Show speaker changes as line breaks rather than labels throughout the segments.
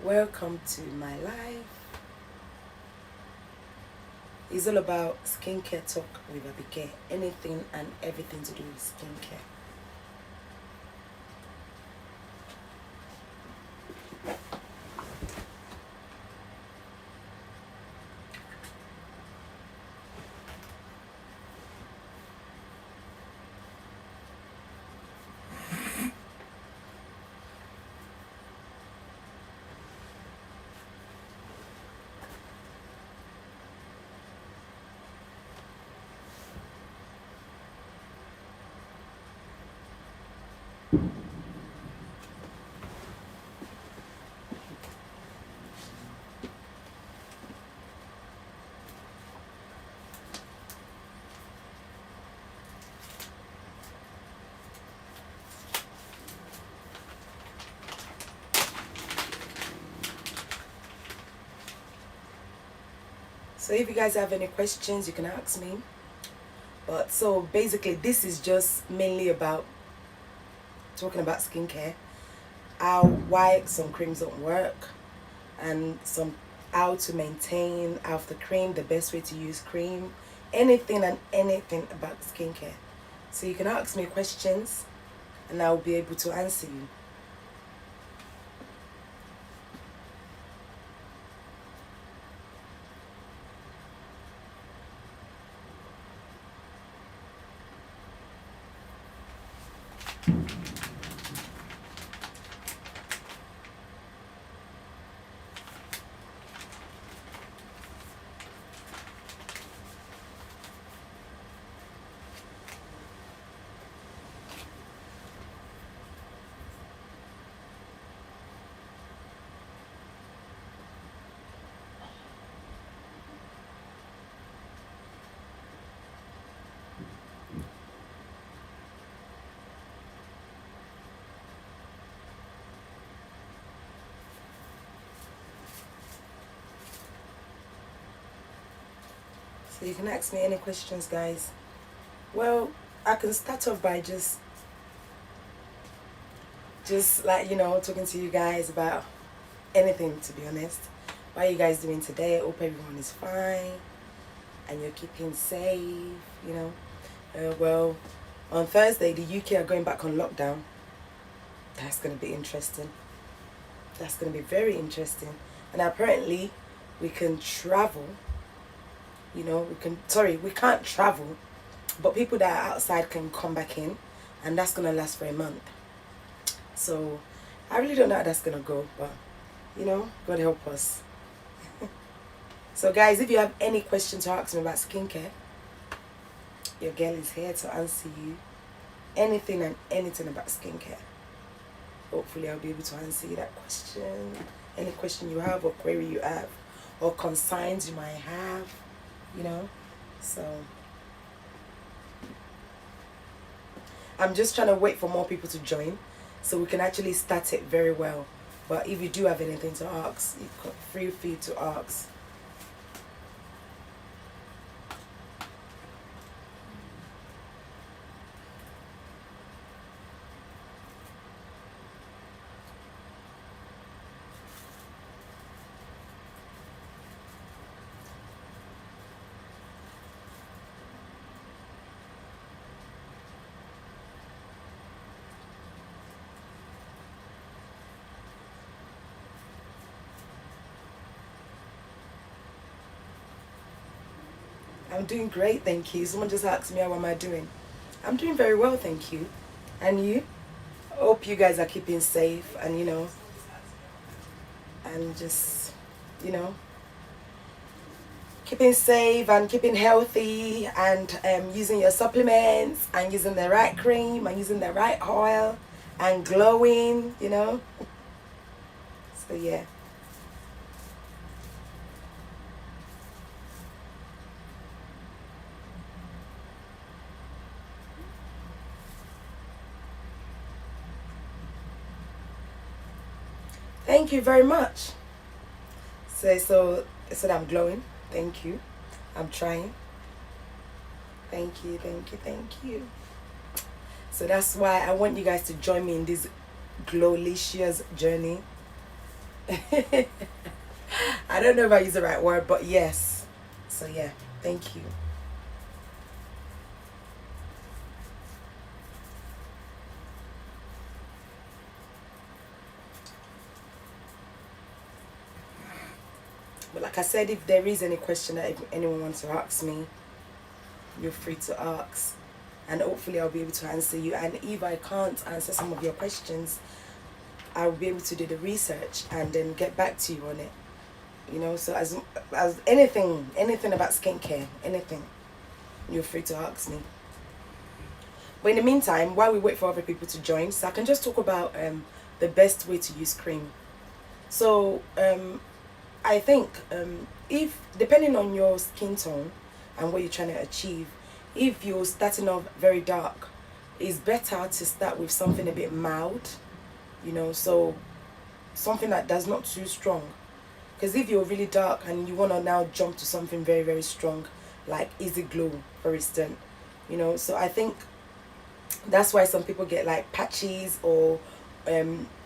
Welcome to my life. It's all about skincare talk with Abike. Anything and everything to do with skincare. So if you guys have any questions, you can ask me. But so basically, this is just mainly about talking about skincare, why some creams don't work, and how to maintain after cream, the best way to use cream, anything and anything about skincare. So you can ask me questions, and I'll be able to answer you. So you can ask me any questions, guys. Well, I can start off by just like, talking to you guys about anything, to be honest. What are you guys doing today? I hope everyone is fine and you're keeping safe. Well, on Thursday, the UK are going back on lockdown. That's going to be interesting. That's going to be very interesting. And apparently, we can travel. We can't travel, but people that are outside can come back in, and that's going to last for a month. So, I really don't know how that's going to go, but, God help us. So, guys, if you have any questions to ask me about skincare, your girl is here to answer you anything and anything about skincare. Hopefully, I'll be able to answer you that question. Any question you have or query you have or concerns you might have, So, I'm just trying to wait for more people to join so we can actually start it very well. But if you do have anything to ask, feel free to ask. I'm doing great, thank you. Someone just asked me how am I doing. I'm doing very well, thank you. And you? Hope you guys are keeping safe and and just keeping safe and keeping healthy and using your supplements and using the right cream and using the right oil and glowing, So yeah. Thank you very much. So I'm glowing. Thank you. I'm trying. Thank you, thank you, thank you. So that's why I want you guys to join me in this glowlicious journey. I don't know if I use the right word, but yes. So yeah, thank you. But like I said, if there is any question that anyone wants to ask me, you're free to ask. And hopefully I'll be able to answer you. And if I can't answer some of your questions, I'll be able to do the research and then get back to you on it. You know, so as anything about skincare, anything, you're free to ask me. But in the meantime, while we wait for other people to join, so I can just talk about the best way to use cream. So I think if depending on your skin tone and what you're trying to achieve, if you're starting off very dark, it's better to start with something a bit mild, you know, so something that does not too strong. Because if you're really dark and you want to now jump to something very, very strong, like Easy Glow, for instance, you know, so I think that's why some people get like patches or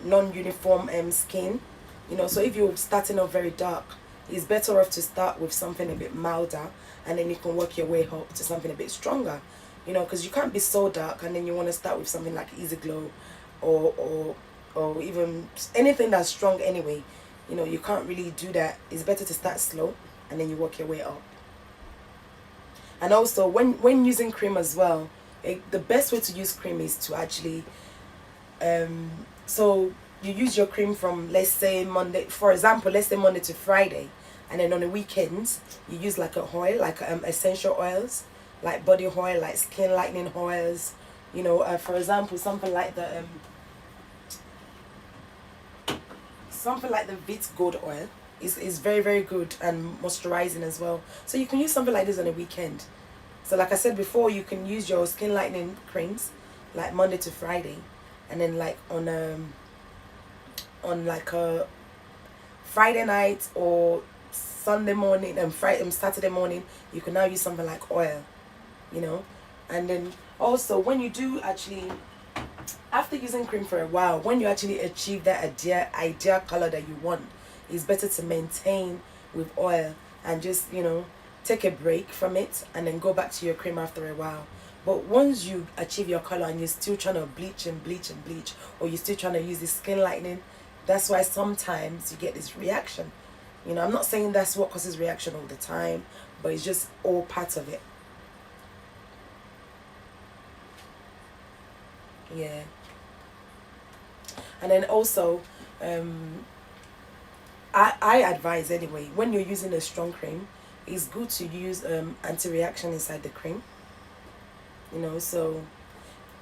non-uniform skin, you know. So if you're starting off very dark, it's better off to start with something a bit milder, and then you can work your way up to something a bit stronger, you know, because you can't be so dark and then you want to start with something like Easy Glow or even anything that's strong anyway. You know, you can't really do that. It's better to start slow and then you work your way up. And also when using cream as well, the best way to use cream is to actually so you use your cream from, let's say, Monday, for example, let's say Monday to Friday, and then on the weekends you use like a oil, like essential oils, like body oil, like skin lightening oils, you know, for example, something like the Vit Gold oil is very, very good and moisturizing as well. So you can use something like this on a weekend. So like I said before, you can use your skin lightening creams like Monday to Friday, and then like on like a Friday night or Sunday morning and Saturday morning, you can now use something like oil, you know. And then also when you do actually, after using cream for a while, when you actually achieve that ideal color that you want, it's better to maintain with oil and just, you know, take a break from it and then go back to your cream after a while. But once you achieve your color and you're still trying to bleach and bleach and bleach, or you're still trying to use this skin lightening, that's why sometimes you get this reaction. You know, I'm not saying that's what causes reaction all the time, but it's just all part of it. Yeah. And then also I advise anyway, when you're using a strong cream, it's good to use anti-reaction inside the cream, you know. So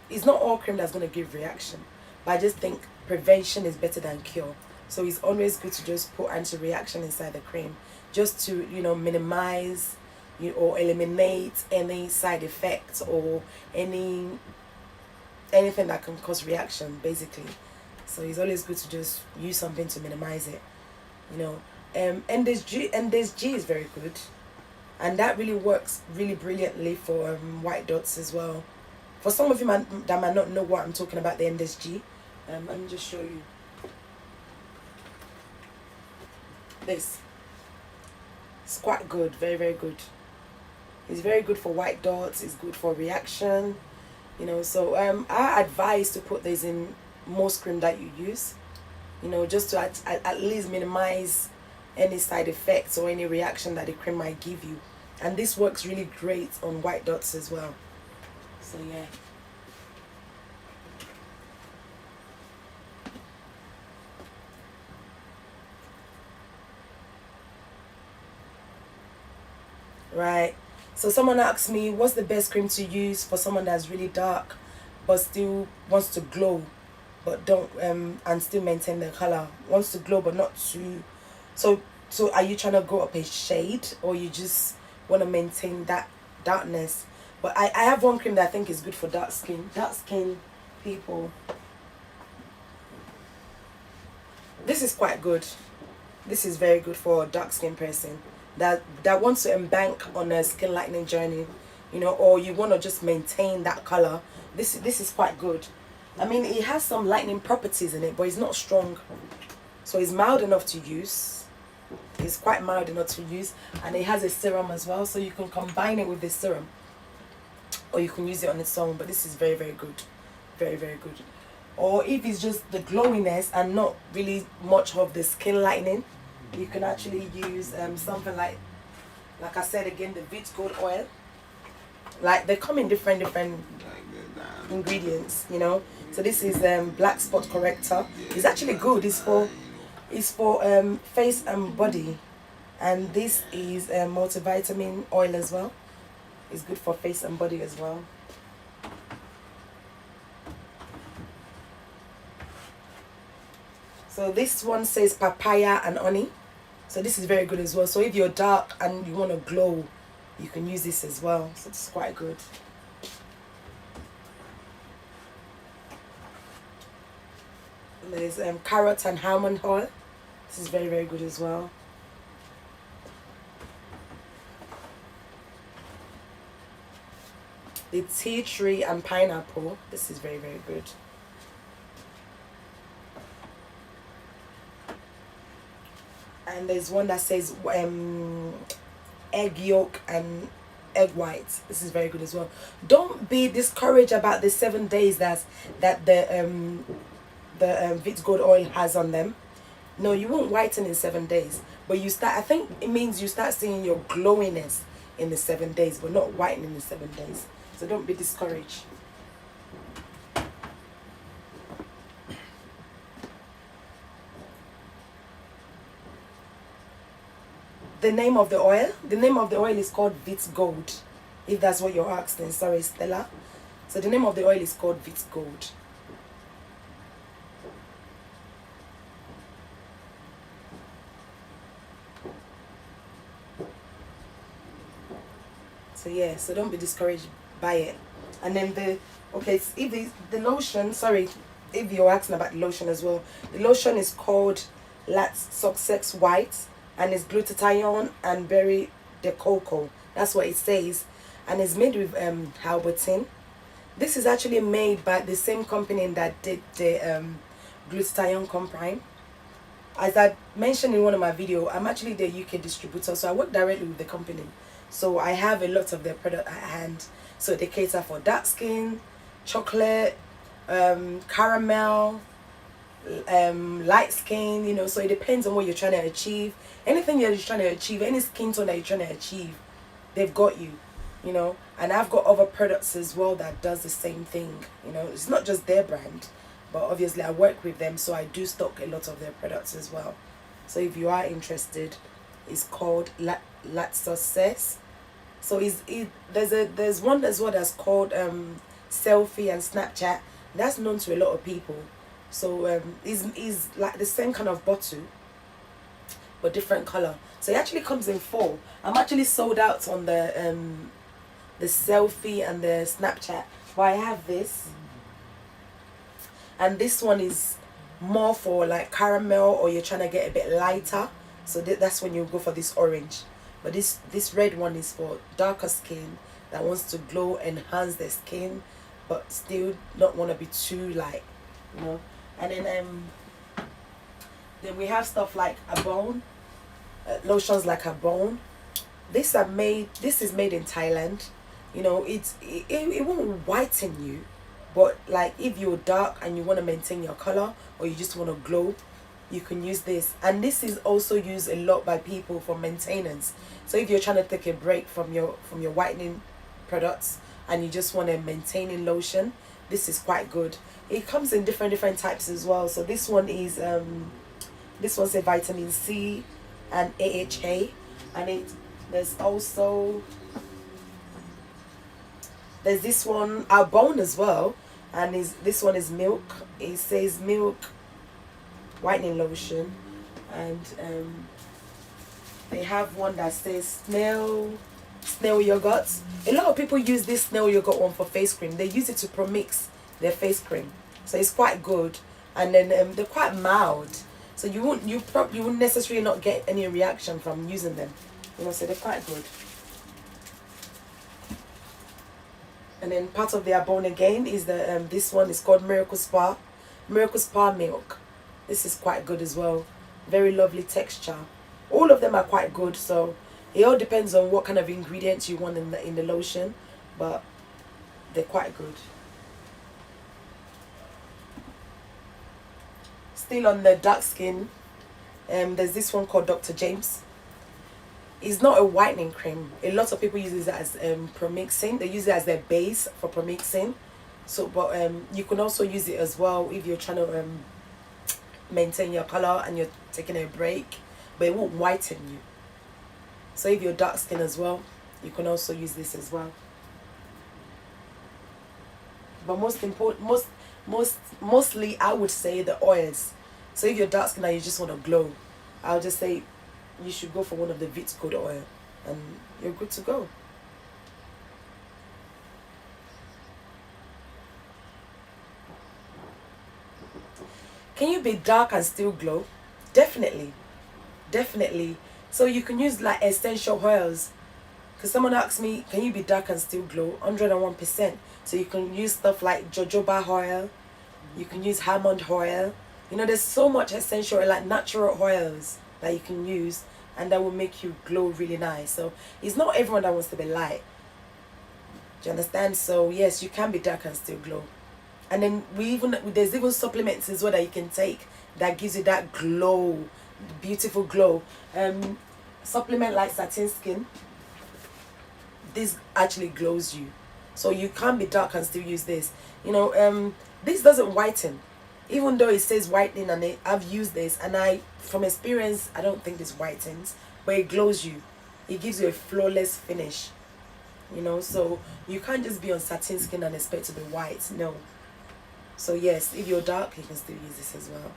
it's not all cream that's going to give reaction, but I just think prevention is better than cure. So it's always good to just put anti-reaction inside the cream, just to, you know, minimize or eliminate any side effects or anything that can cause reaction, basically. So it's always good to just use something to minimize it, you know. And this G is very good, and that really works really brilliantly for white dots as well. For some of you that might not know what I'm talking about, the NSG, let me just show you this. It's quite good, very, very good. It's very good for white dots, it's good for reaction, you know. So I advise to put this in most cream that you use, you know, just to at least minimize any side effects or any reaction that the cream might give you. And this works really great on white dots as well. So yeah. Right. So someone asked me, what's the best cream to use for someone that's really dark but still wants to glow, but don't and still maintain their color. Wants to glow but not too. So are you trying to go up a shade, or you just want to maintain that darkness? But I have one cream that I think is good for dark skin people. This is quite good. This is very good for a dark skin person that wants to embank on a skin lightening journey, you know, or you want to just maintain that color. This is quite good. I mean, it has some lightening properties in it, but it's not strong. So it's mild enough to use. It's quite mild enough to use, and it has a serum as well, so you can combine it with the serum, or you can use it on its own. But this is very, very good, very, very good. Or if it's just the glowiness and not really much of the skin lightening, you can actually use something like I said again, the Vit Gold oil. Like they come in different ingredients, you know. So this is black spot corrector. It's actually good. It's for face and body, and this is multivitamin oil as well. It's good for face and body as well. So this one says papaya and honey. So this is very good as well. So if you're dark and you want to glow, you can use this as well. So it's quite good. There's carrot and almond oil. This is very, very good as well. The tea tree and pineapple. This is very, very good. And there's one that says egg yolk and egg whites. This is very good as well. Don't be discouraged about the 7 days that the Vit Gold oil has on them. No, you won't whiten in 7 days, but you start, I think it means you start seeing your glowiness in the 7 days, but not whitening in 7 days. So don't be discouraged. The name of the oil is called Vit Gold, if that's what you're asking. Sorry, Stella. So the name of the oil is called Vit Gold. So yeah, so don't be discouraged by it. And then the lotion, sorry, if you're asking about the lotion as well, the lotion is called Lat's Success White, and it's glutathione and berry de cocoa. That's what it says, and it's made with Halbertine. This is actually made by the same company that did the glutathione comprime. As I mentioned in one of my videos, I'm actually the UK distributor, so I work directly with the company. So I have a lot of their product at hand. So they cater for dark skin, chocolate, caramel, light skin, you know. So it depends on what you're trying to achieve. Anything you're trying to achieve, any skin tone that you're trying to achieve, they've got you, you know. And I've got other products as well that does the same thing, you know. It's not just their brand, but obviously I work with them, so I do stock a lot of their products as well. So if you are interested, it's called Lat Success. So there's one as well that's called Selfie and Snapchat. That's known to a lot of people. So is like the same kind of bottle, but different color. So it actually comes in 4. I'm actually sold out on the Selfie and the Snapchat, but I have this, and this one is more for like caramel, or you're trying to get a bit lighter. So that's when you go for this orange. But this red one is for darker skin that wants to glow, enhance their skin, but still not want to be too light, you know. And then we have stuff like a bone, lotions like a bone. This is made in Thailand. You know, it won't whiten you, but like if you're dark and you want to maintain your color, or you just want to glow, you can use this. And this is also used a lot by people for maintenance. So if you're trying to take a break from your whitening products and you just want a maintaining lotion, this is quite good. It comes in different types as well. So this one is this one's a vitamin C and AHA, and there's this one, our bone as well, and this one is milk. It says milk whitening lotion, and they have one that says snail yogurt. A lot of people use this snail yogurt one for face cream. They use it to pro-mix their face cream, so it's quite good. And then they're quite mild, so you wouldn't necessarily not get any reaction from using them, you know. So they're quite good. And then part of their bone again is the this one is called Miracle Spa milk. This is quite good as well. very lovely texture. All of them are quite good, so it all depends on what kind of ingredients you want in the lotion, but they're quite good. Still on the dark skin, there's this one called Dr. James. It's not a whitening cream. A lot of people use it as promixing. They use it as their base for promixing. So, but you can also use it as well if you're trying to maintain your color and you're taking a break, but it won't whiten you. So if you're dark skin as well, you can also use this as well. But mostly I would say the oils. So if you're dark skin and you just want to glow, I'll just say you should go for one of the Vits Code oil and you're good to go. Can you be dark and still glow? Definitely. Definitely. So you can use like essential oils. Because someone asked me, can you be dark and still glow? 101%. So you can use stuff like jojoba oil. You can use almond oil. You know, there's so much essential, like natural oils that you can use, and that will make you glow really nice. So it's not everyone that wants to be light. Do you understand? So yes, you can be dark and still glow. And then there's even supplements as well that you can take that gives you that glow, beautiful glow. Supplement like satin skin. This actually glows you. So you can be dark and still use this. You know, this doesn't whiten. Even though it says whitening on it, I've used this and from experience, I don't think this whitens, but it glows you. It gives you a flawless finish. You know, so you can't just be on satin skin and expect to be white. No. So yes, if you're dark, you can still use this as well.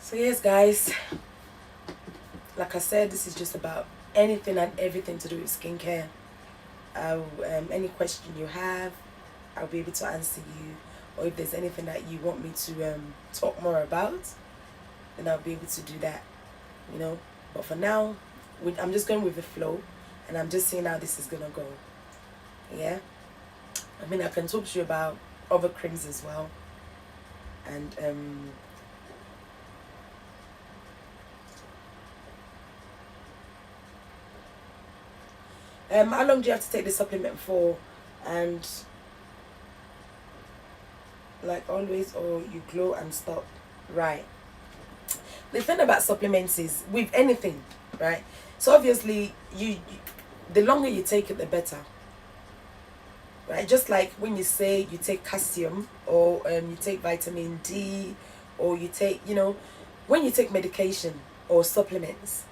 So yes, guys, like I said, this is just about anything and everything to do with skincare. Any question you have, I'll be able to answer you. Or if there's anything that you want me to talk more about, then I'll be able to do that, you know. But for now, I'm just going with the flow, and I'm just seeing how this is going to go. Yeah? I mean, I can talk to you about other creams as well. And how long do you have to take the supplement for? And like always, or you glow and stop. Right. The thing about supplements is with anything, right? So obviously the longer you take it, the better. Right? Just like when you say you take calcium, or you take vitamin D, or you take, you know, when you take medication or supplements,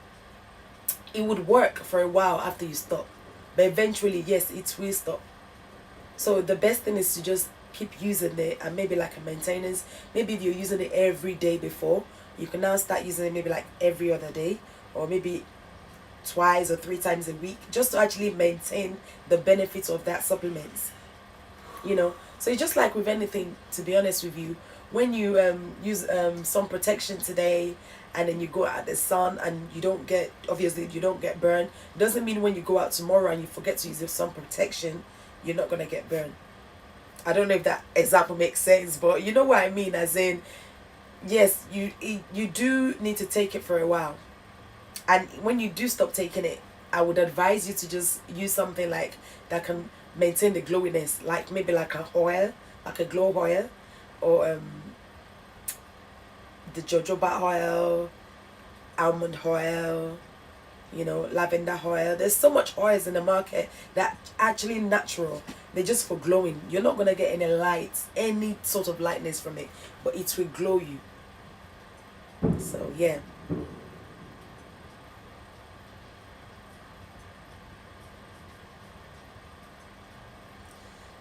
it would work for a while after you stop. But eventually, yes, it will stop. So the best thing is to just keep using it, and maybe like a maintenance. Maybe if you're using it every day before, you can now start using it maybe like every other day, or maybe twice or 3 times a week, just to actually maintain the benefits of that supplements. You know, so it's just like with anything, to be honest with you, when you use sun protection today, and then you go out the sun and you don't get burned, doesn't mean when you go out tomorrow and you forget to use the sun protection, you're not going to get burned. I don't know if that example makes sense, but you know what I mean, as in, yes, you do need to take it for a while. And when you do stop taking it, I would advise you to just use something like that can maintain the glowiness, like maybe like a oil, like a glow oil, or the jojoba oil, almond oil, you know, lavender oil. There's so much oils in the market that actually natural. They're just for glowing. You're not going to get any light, any sort of lightness from it, but it will glow you. So yeah.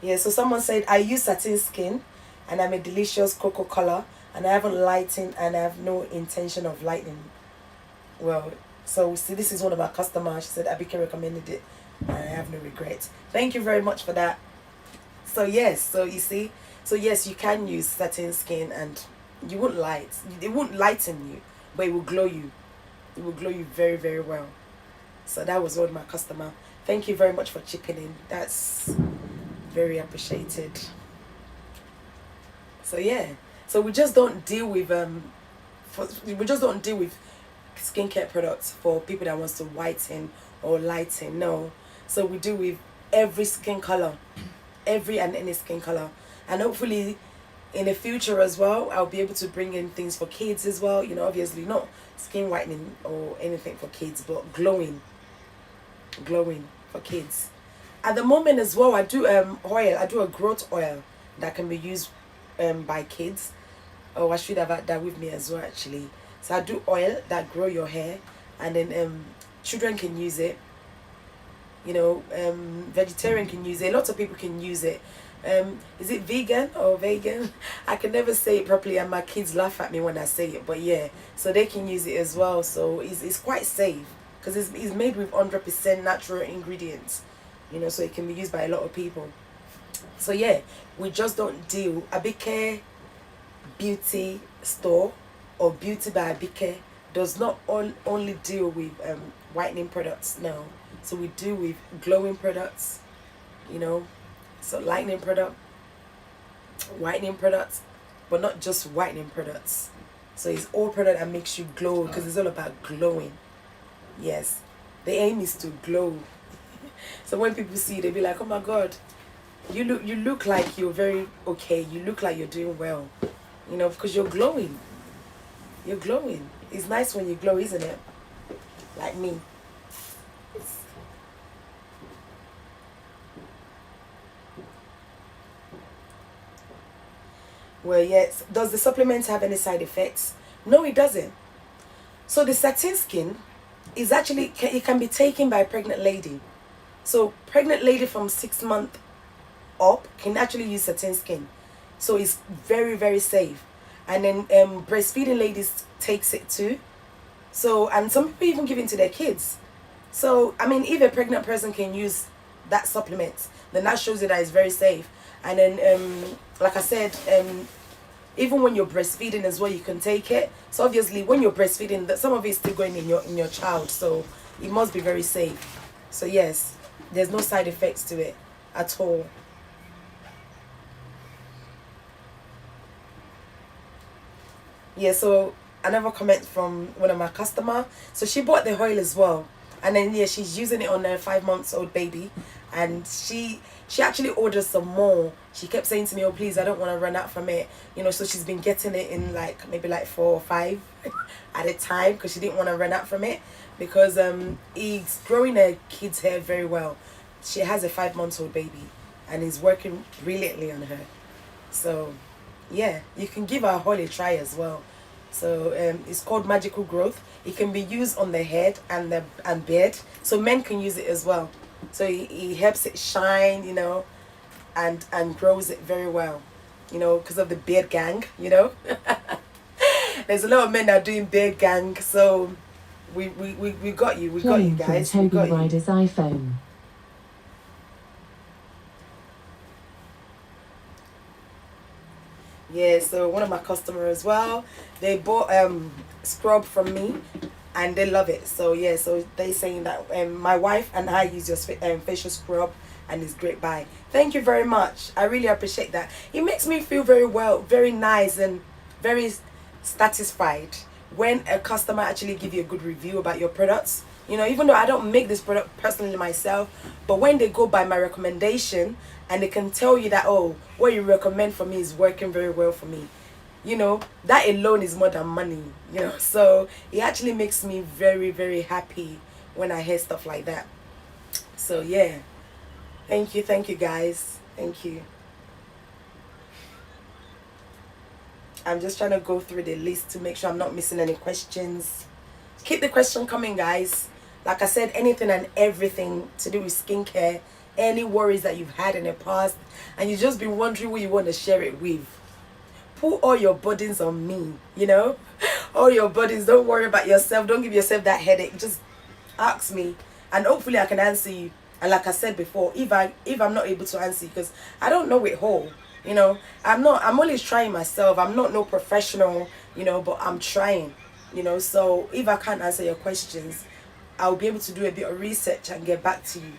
Yeah, so someone said, I use satin skin and I'm a delicious cocoa color and I haven't lightened and I have no intention of lightening. Well, so see, this is one of our customers. She said Abike recommended it and I have no regret. Thank you very much for that. So yes, so you see, so yes, you can use satin skin and you won't it won't lighten you, but it will glow you. It will glow you very, very well. So that was what my customer Thank you very much for chipping in. That's very appreciated. So yeah, so we just don't deal with we just don't deal with skincare products for people that wants to whiten or lighten. No, so we deal with every skin color, every and any skin color, and hopefully in the future as well, I'll be able to bring in things for kids as well. You know, obviously not skin whitening or anything for kids, but glowing for kids. At the moment as well, I do oil. I do a growth oil that can be used by kids. Oh, I should have had that with me as well, actually. So I do oil that grow your hair, and then children can use it. You know, vegetarian can use it. Lots of people can use it. Is it vegan or vegan? I can never say it properly, and my kids laugh at me when I say it. But yeah, so they can use it as well. So it's quite safe because it's made with 100% natural ingredients. You know, so it can be used by a lot of people. So yeah, we just don't deal. Abike Beauty Store or Beauty by Abike does not only deal with whitening products. No, so we do with glowing products. You know, so lightening product, whitening products, but not just whitening products. So it's all product that makes you glow because it's all about glowing. Yes, the aim is to glow. So when people see, they be like, "Oh my God, you look like you're very okay. You look like you're doing well." You know, because you're glowing. You're glowing. It's nice when you glow, isn't it? Like me. Well, yes. Does the supplement have any side effects? No, it doesn't. So the satin skin is actually, it can be taken by a pregnant lady. So pregnant lady from 6 months up can actually use satin skin. So it's very, very safe. And then breastfeeding ladies takes it too. So, and some people even give it to their kids. So, I mean, if a pregnant person can use that supplement, then that shows you that it's very safe. And then, like I said, even when you're breastfeeding as well, you can take it. So obviously, when you're breastfeeding, that some of it's still going in your child. So it must be very safe. So yes, there's no side effects to it at all. Yeah, so another comment from one of my customer. So she bought the oil as well, and then yeah, she's using it on her 5 months old baby, and she actually ordered some more. She kept saying to me, "Oh please, I don't want to run out from it." You know, so she's been getting it in like maybe like 4 or 5 at a time because she didn't want to run out from it because it's growing her kids' hair very well. She has a 5 months old baby, and he's working brilliantly on her. So yeah, you can give our oil a try as well. So it's called Magical Growth. It can be used on the head and the beard, so men can use it as well. So it helps it shine, you know, and grows it very well, you know, because of the beard gang, you know. There's a lot of men that are doing beard gang, so we got you, we got you guys. We got
Toby Ryder's iPhone.
Yeah, so one of my customers as well, they bought scrub from me and they love it. So yeah, so they saying that my wife and I use your facial scrub and it's great. Bye. Thank you very much. I really appreciate that. It makes me feel very well, very nice and very satisfied when a customer actually give you a good review about your products. You know, even though I don't make this product personally myself, but when they go by my recommendation and they can tell you that, oh, what you recommend for me is working very well for me, you know, that alone is more than money, you know. So it actually makes me very, very happy when I hear stuff like that. So yeah, thank you guys, thank you. I'm just trying to go through the list to make sure I'm not missing any questions. Keep the question coming, guys. Like I said, anything and everything to do with skincare, any worries that you've had in the past, and you've just been wondering who you want to share it with. Put all your burdens on me, you know? All your burdens. Don't worry about yourself. Don't give yourself that headache. Just ask me, and hopefully I can answer you. And like I said before, if I'm not able to answer you, because I don't know it whole, you know, I'm always trying myself. I'm not no professional, you know, but I'm trying, you know. So if I can't answer your questions, I'll be able to do a bit of research and get back to you.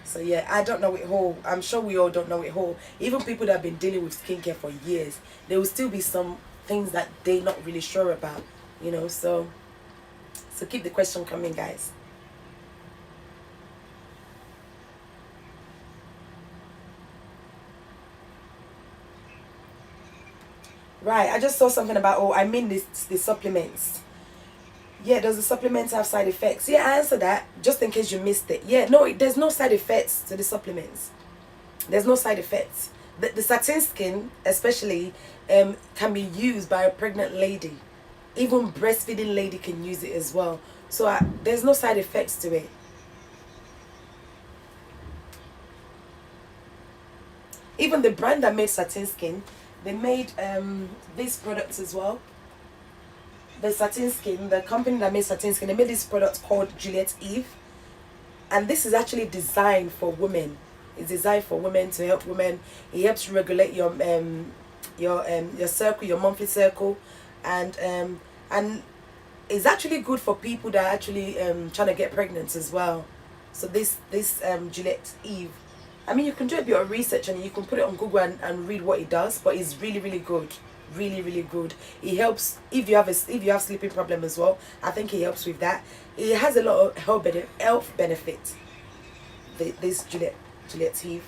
So yeah, I don't know it whole. I'm sure we all don't know it whole. Even people that have been dealing with skincare for years, there will still be some things that they're not really sure about, you know. So keep the question coming, guys. Right, I just saw something about, oh, I mean this the supplements. Yeah, does the supplements have side effects? Yeah, I answered that just in case you missed it. Yeah, no, there's no side effects to the supplements. There's no side effects. The satin skin, especially, can be used by a pregnant lady. Even breastfeeding lady can use it as well. So there's no side effects to it. Even the brand that made satin skin, they made these products as well. The satin skin, the company that made satin skin, they made this product called Juliet Eve, and this is actually designed for women. It's designed for women, to help women. It helps you regulate your circle, your monthly circle, and it's actually good for people that are actually trying to get pregnant as well. So this Juliet Eve, I mean, you can do a bit of research and you can put it on Google and read what it does, but it's really really good, really really good. It helps if you have if you have sleeping problem as well. I think it helps with that. It has a lot of health benefits. This Juliet Eve,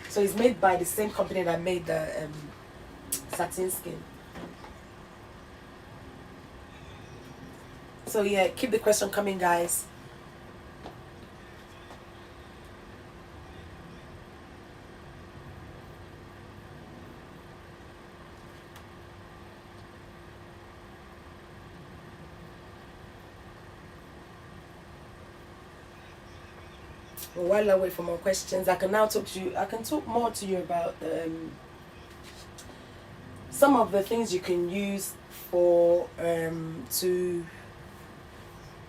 so it's made by the same company that made the satin skin. So yeah, keep the question coming, guys. Well, while I wait for more questions, I can now talk to you. I can talk more to you about some of the things you can use for to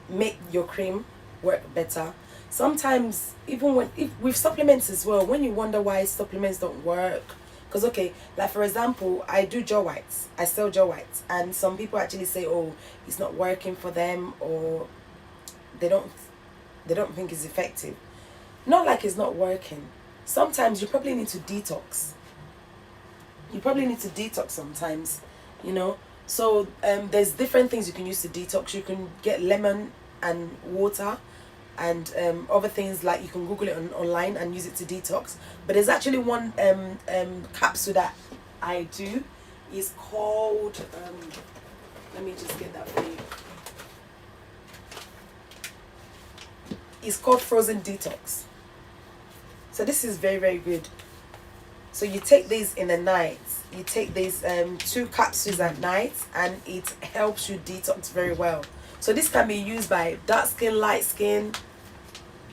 make your cream work better. Sometimes even with supplements as well, when you wonder why supplements don't work, because okay, like for example, I do jaw whites, I sell jaw whites, and some people actually say, oh, it's not working for them, or they don't they don't think it's effective. Not like it's not working. Sometimes you probably need to detox. You probably need to detox sometimes, you know. So there's different things you can use to detox. You can get lemon and water, and other things, like you can Google it online and use it to detox. But there's actually one capsule that I do. It's called let me just get that for you. It's called Frozen Detox. So this is very very good. So you take these in the night. You take these 2 capsules at night, and it helps you detox very well. So this can be used by dark skin, light skin,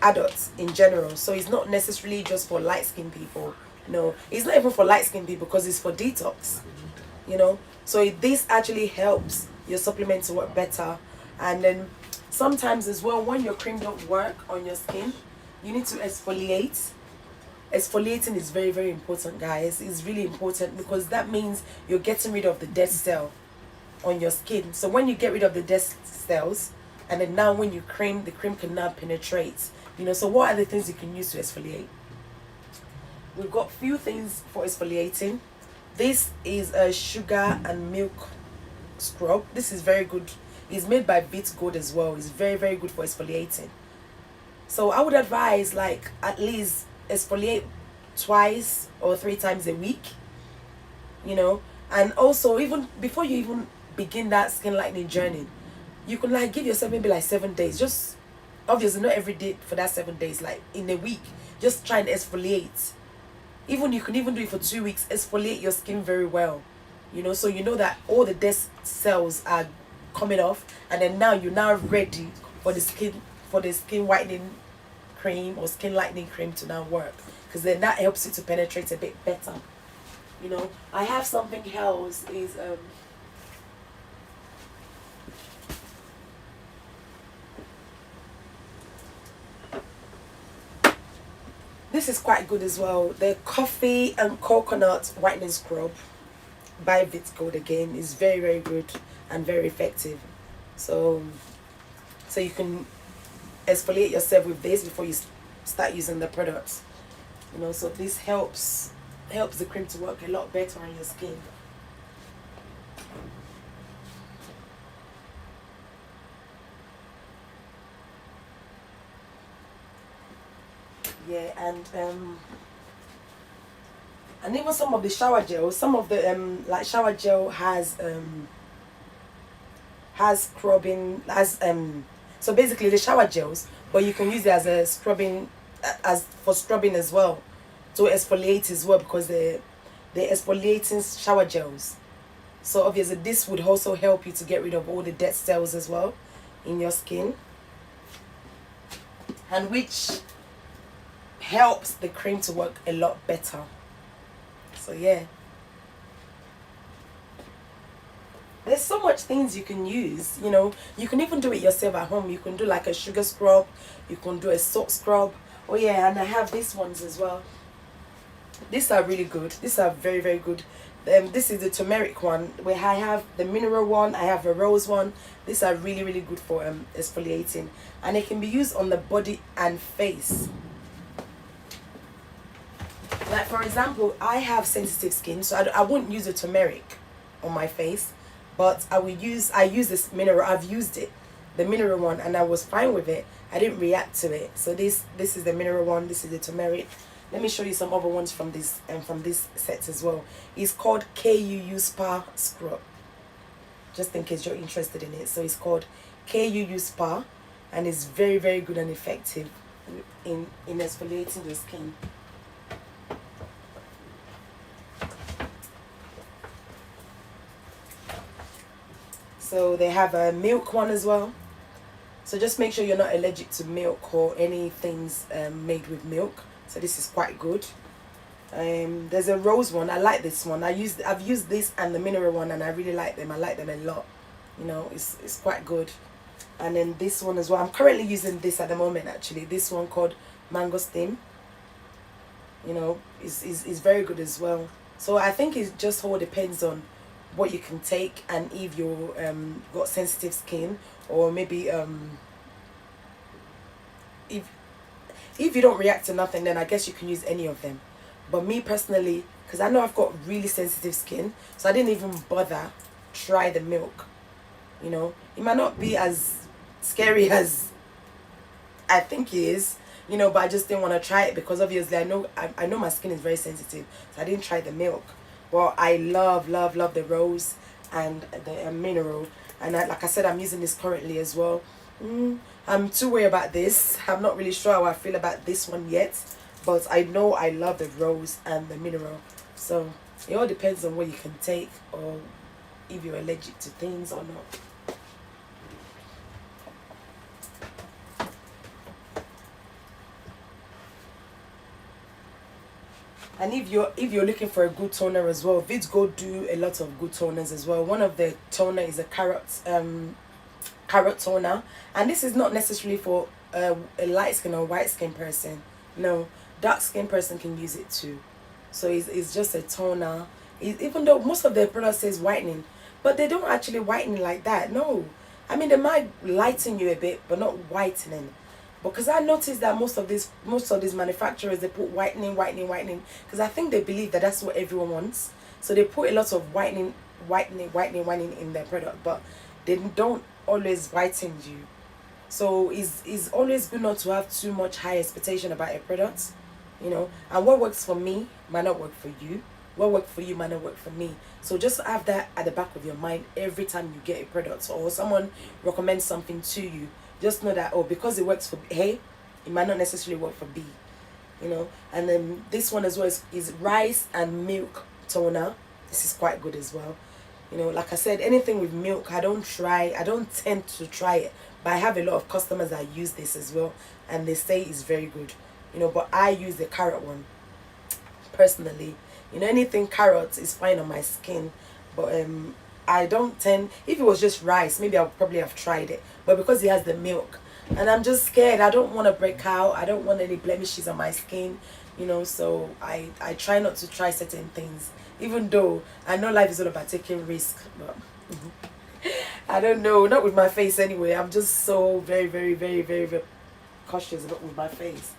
adults in general. So it's not necessarily just for light skin people. No, it's not even for light skin people, because it's for detox. You know, so this actually helps your supplement to work better. And then sometimes as well, when your cream don't work on your skin, you need to exfoliate. Exfoliating is very very important, guys. It's really important, because that means you're getting rid of the dead cell on your skin. So when you get rid of the dead cells, and then now when you cream, the cream can now penetrate, you know. So what are the things you can use to exfoliate? We've got few things for exfoliating. This is a sugar and milk scrub. This is very good. It's made by Beat Gold as well. It's very very good for exfoliating. So I would advise, like, at least exfoliate 2 or 3 times a week, you know. And also, even before you even begin that skin lightening journey, you can like give yourself maybe like 7 days. Just obviously not every day for that 7 days, like in a week, just try and exfoliate. Even you can even do it for 2 weeks. Exfoliate your skin very well, you know, so you know that all the dead cells are coming off, and then now you're now ready for the skin whitening cream or skin lightening cream to now work, because then that helps you to penetrate a bit better, you know. I have something else, is this is quite good as well, the coffee and coconut whitening scrub by Vit Gold. Again, is very very good and very effective. So you can exfoliate yourself with this before you start using the products. You know, so this helps the cream to work a lot better on your skin. Yeah, and even some of the shower gels, some of the like shower gel has scrubbing, so basically the shower gels, but you can use it as a scrubbing, as for scrubbing as well, to exfoliate as well, because they're exfoliating shower gels. So obviously this would also help you to get rid of all the dead cells as well in your skin, and which helps the cream to work a lot better. So yeah, there's so much things you can use. You know, you can even do it yourself at home. You can do like a sugar scrub, you can do a salt scrub. Oh yeah, and I have these ones as well. These are really good. These are very, very good. This is the turmeric one, where I have the mineral one, I have a rose one. These are really, really good for exfoliating, and it can be used on the body and face. Like for example, I have sensitive skin, so I wouldn't use a turmeric on my face, but I use this mineral. I've used it, the mineral one, and I was fine with it. I didn't react to it. So this is the mineral one. This is the turmeric. Let me show you some other ones from this set as well. It's called KUU Spa Scrub, just in case you're interested in it. So it's called KUU Spa, and it's very, very good and effective in exfoliating your skin. So they have a milk one as well. So just make sure you're not allergic to milk or any things made with milk. So this is quite good. There's a rose one. I like this one. I've used this and the mineral one, and I really like them. I like them a lot. You know, it's quite good. And then this one as well. I'm currently using this at the moment actually. This one called Mango Steam. You know, is very good as well. So I think it just all depends on what you can take, and if you got sensitive skin, or maybe if you don't react to nothing, then I guess you can use any of them. But me personally, because I know I've got really sensitive skin, so I didn't even bother try the milk. You know, it might not be as scary as I think it is, you know, but I just didn't want to try it, because obviously I know my skin is very sensitive, so I didn't try the milk. Well, I love the rose and the mineral, and like I said, I'm using this currently as well. I'm too worried about this. I'm not really sure how I feel about this one yet, but I know I love the rose and the mineral. So it all depends on what you can take, or if you're allergic to things or not. And if you're looking for a good toner as well, Vids Go do a lot of good toners as well. One of the toner is a carrot toner, and this is not necessarily for a light skin or white skin person. No, dark skin person can use it too. So it's just a toner. Even though most of the products says whitening, but they don't actually whiten like that. No, I mean, they might lighten you a bit, but not whitening. Because I noticed that most of these manufacturers, they put whitening, because I think they believe that that's what everyone wants. So they put a lot of whitening in their product, but they don't always whiten you. So it's always good not to have too much high expectation about a product, you know. And what works for me might not work for you. What works for you might not work for me. So just have that at the back of your mind every time you get a product, or someone recommends something to you. Just know that, oh, because it works for A, it might not necessarily work for B, you know. And then this one as well is rice and milk toner. This is quite good as well. You know, like I said, anything with milk, I don't tend to try it. But I have a lot of customers that use this as well, and they say it's very good. You know, but I use the carrot one, personally. You know, anything carrot is fine on my skin. But I don't tend, if it was just rice, maybe I would probably have tried it. But because it has the milk, and I'm just scared, I don't want to break out, I don't want any blemishes on my skin, you know. So I try not to try certain things, even though I know life is all about taking risks. But I don't know, not with my face anyway. I'm just so very, very, very, very, very cautious about with my face.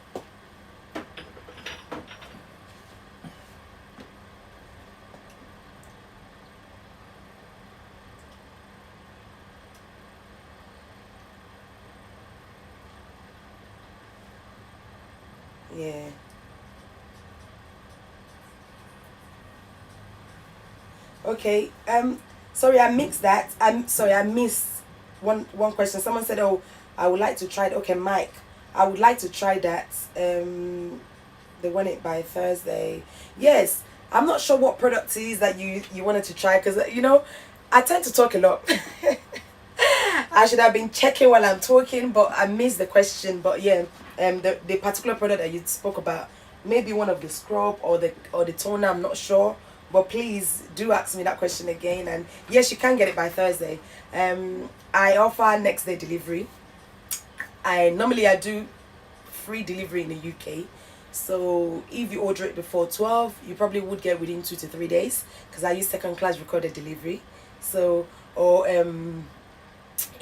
Yeah. Okay. Sorry, I mixed that. I'm sorry, I missed one question. Someone said, "Oh, I would like to try it." Okay, Mike, I would like to try that. They want it by Thursday. Yes. I'm not sure what product it is that you wanted to try, because I tend to talk a lot. I should have been checking while I'm talking, but I missed the question. But yeah, the particular product that you spoke about, maybe one of the scrub or the toner. I'm not sure, but please do ask me that question again. And yes, you can get it by Thursday. I offer next day delivery. I do free delivery in the UK. So if you order it before 12, you probably would get within 2 to 3 days, because I use second class recorded delivery. So, or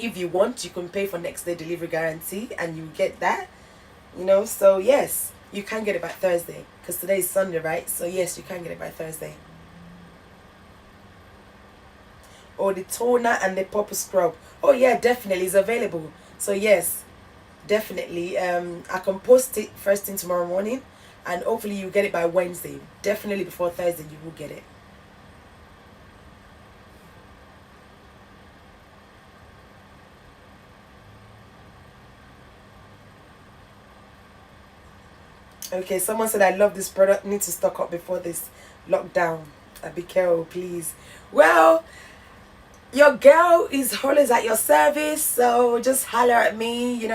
if you want, you can pay for next day delivery guarantee and you get that. So yes, you can get it by Thursday, because today is Sunday, right? So yes, you can get it by Thursday. Or the toner and the purple scrub. Oh yeah, definitely is available. So yes, definitely. I can post it first thing tomorrow morning, and hopefully you get it by Wednesday. Definitely before Thursday you will get it. Okay, someone said, I love this product, need to stock up before this lockdown. Be careful, please. Well, your girl is always at your service, so just holler at me.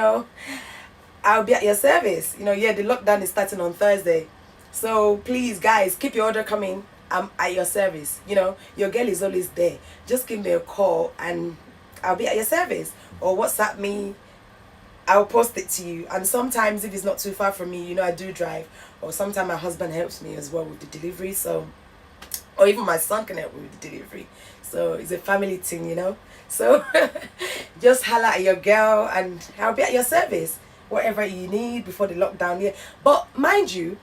I'll be at your service. Yeah, the lockdown is starting on Thursday. So please, guys, keep your order coming. I'm at your service. Your girl is always there. Just give me a call and I'll be at your service. Or WhatsApp me. I'll post it to you. And sometimes if it's not too far from me, I do drive. Or sometimes my husband helps me as well with the delivery. So, or even my son can help me with the delivery. So it's a family thing. So just holla at your girl and I'll be at your service. Whatever you need before the lockdown. Yeah. But mind you,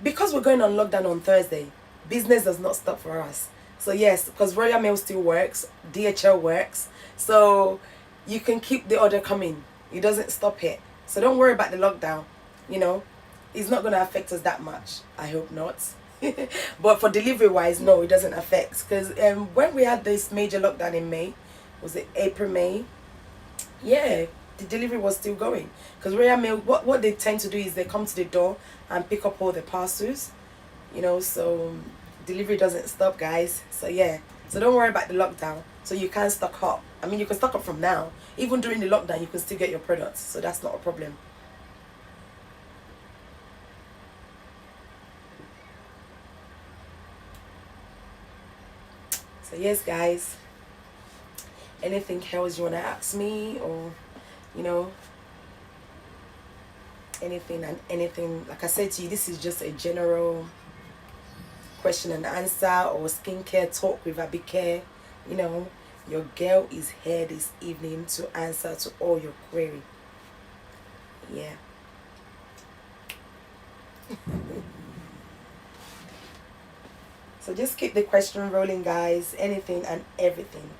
because we're going on lockdown on Thursday, business does not stop for us. So yes, because Royal Mail still works, DHL works. So you can keep the order coming. It doesn't stop it. So don't worry about the lockdown. It's not going to affect us that much. I hope not. But for delivery wise, no, it doesn't affect. Because when we had this major lockdown in May, was it April, May? Yeah, the delivery was still going. Because Royal Mail, what they tend to do is they come to the door and pick up all the parcels. So delivery doesn't stop, guys. So yeah, so don't worry about the lockdown. So you can stock up. I mean, you can stock up from now. Even during the lockdown, you can still get your products. So that's not a problem. So yes, guys. Anything else you want to ask me, or, anything and anything. Like I said to you, this is just a general question and answer, or skincare talk with Abike. Your girl is here this evening to answer to all your query. Yeah. So just keep the question rolling, guys. Anything and everything.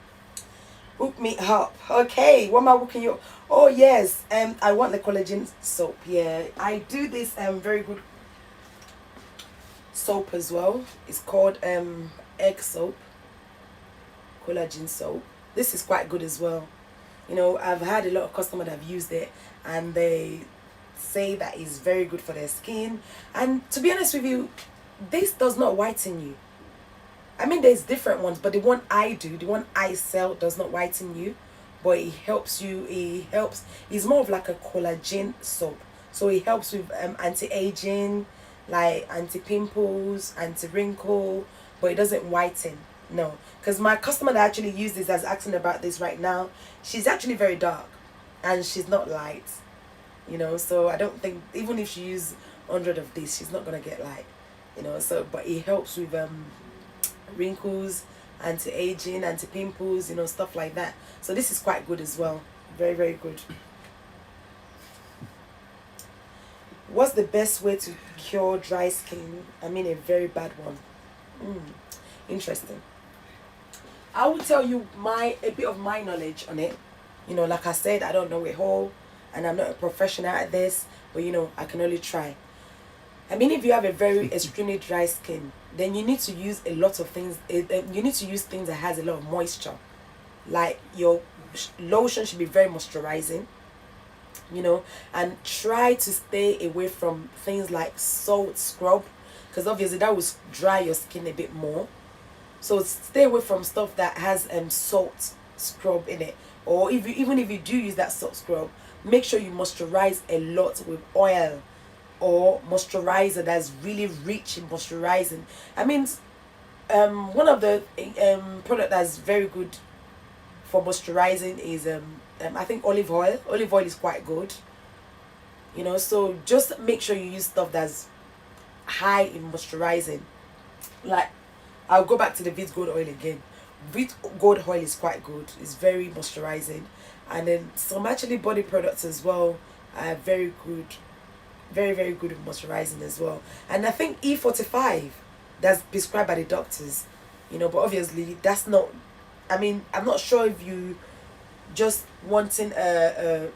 Hook me up. Okay, what am I hooking you? Oh yes, I want the collagen soap. Yeah, I do this very good soap as well. It's called egg soap, collagen soap. This is quite good as well. I've had a lot of customers that have used it and they say that it's very good for their skin. And to be honest with you, this does not whiten you. I mean, there's different ones, but the one I sell does not whiten you, but it helps you. It's more of like a collagen soap. So it helps with anti-aging, like anti-pimples, anti-wrinkle, but it doesn't whiten. No, because my customer that actually used this is asking about this right now. She's actually very dark and she's not light, so I don't think, even if she uses 100 of this, she's not gonna get light, so, but it helps with wrinkles, anti-aging, anti-pimples, stuff like that. So this is quite good as well. Very, very good. What's the best way to cure dry skin? I mean, a very bad one. Interesting. I will tell you a bit of my knowledge on it. Like I said, I don't know it all and I'm not a professional at this, but I can only try. I mean, if you have a very extremely dry skin, then you need to use a lot of things. You need to use things that has a lot of moisture. Like your lotion should be very moisturizing, you know, and try to stay away from things like salt scrub, because obviously that will dry your skin a bit more. So stay away from stuff that has salt scrub in it. Or if you, even if you do use that salt scrub, make sure you moisturize a lot with oil or moisturizer that's really rich in moisturizing. I mean, one of the product that's very good for moisturizing is I think olive oil. Olive oil is quite good, you know. So just make sure you use stuff that's high in moisturizing. Like, I'll go back to the Vit Gold oil again. Vit Gold oil is quite good. It's very moisturizing, and then some actually body products as well are very good, very good at moisturizing as well. And I think E45, that's prescribed by the doctors, you know. But obviously that's not, I mean, I'm not sure if you just wanting a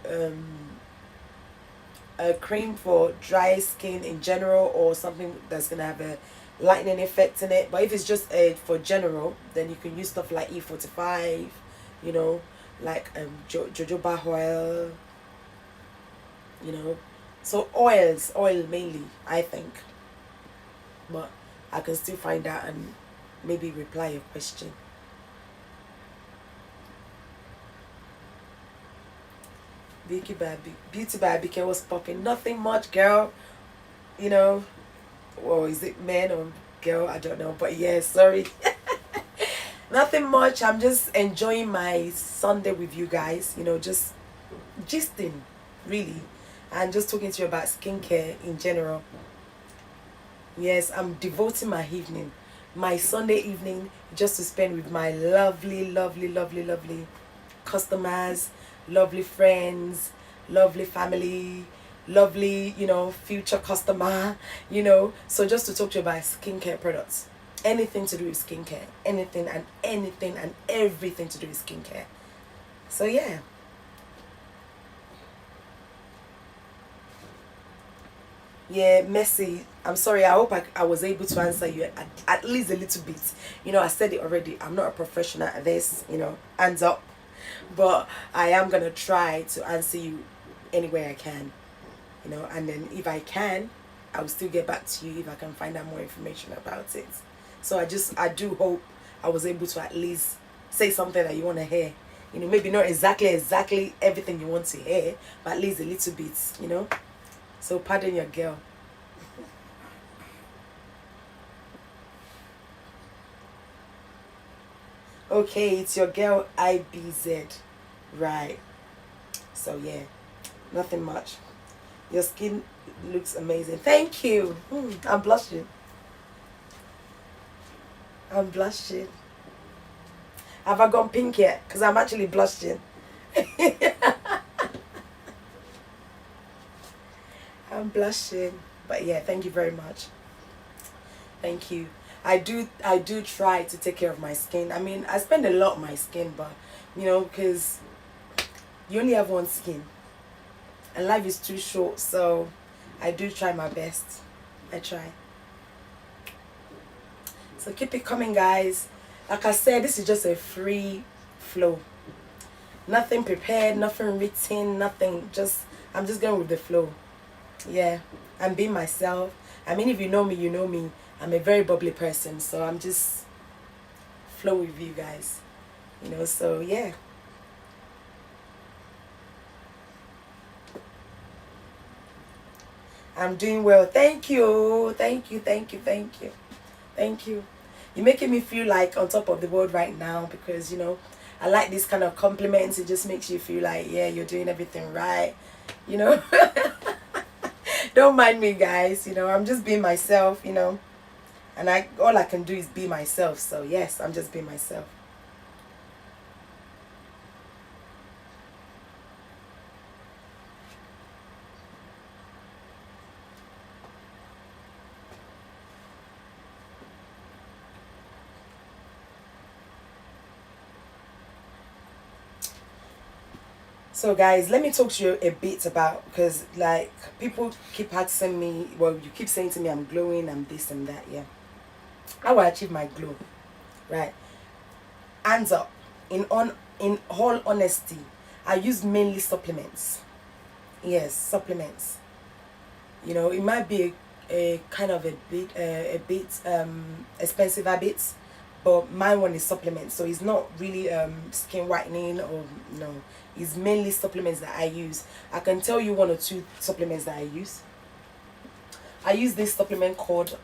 cream for dry skin in general, or something that's gonna have a lightening effect in it. But if it's just for general, then you can use stuff like E45, you know, like jojoba oil, you know. So oil mainly, I think. But I can still find out and maybe reply your question. Beauty by Abike was popping. Nothing much, girl. You know, or is it man or girl? I don't know. But yeah, sorry. Nothing much. I'm just enjoying my Sunday with you guys. You know, just gisting, really, and just talking to you about skincare in general. Yes, I'm devoting my Sunday evening, just to spend with my lovely customers, lovely friends, lovely family, lovely, you know, future customer, you know. So just to talk to you about skincare products. Anything to do with skincare. Anything and everything to do with skincare. So yeah. Yeah, Messi, I'm sorry. I hope I was able to answer you at least a little bit. You know, I said it already. I'm not a professional at this, you know, hands up. But I am going to try to answer you any way I can, you know. And then if I can, I will still get back to you if I can find out more information about it. So I do hope I was able to at least say something that you want to hear. You know, maybe not exactly everything you want to hear, but at least a little bit, you know. So pardon your girl. Okay, it's your girl IBZ. Right. So yeah, nothing much. Your skin looks amazing. Thank you. I'm blushing. I'm blushing. Have I gone pink yet? Because I'm actually blushing. I'm blushing. But yeah, thank you very much. Thank you. I do try to take care of my skin. I mean, I spend a lot on my skin, but you know, because you only have one skin and life is too short, so I do try my best. I try. So keep it coming, guys. Like I said, this is just a free flow. Nothing prepared, nothing written, nothing. Just I'm just going with the flow. Yeah, I'm being myself. I mean, if you know me, you know me. I'm a very bubbly person, so I'm just flow with you guys. You know, so yeah. I'm doing well. Thank you. Thank you. Thank you. Thank you. Thank you. You're making me feel like on top of the world right now, because, you know, I like this kind of compliments. It just makes you feel like, yeah, you're doing everything right. You know, don't mind me, guys. You know, I'm just being myself, you know, and all I can do is be myself. So, yes, I'm just being myself. So guys, let me talk to you a bit about, because like people keep asking me, well, you keep saying to me I'm glowing, I'm this and that. Yeah, how I achieve my glow, right? Hands up. In all honesty, I use mainly supplements. Yes, supplements. You know, it might be a kind of a bit expensive habit, but my one is supplements, so it's not really skin whitening or no. It's mainly supplements that I use. I can tell you one or two supplements that I use. I use this supplement called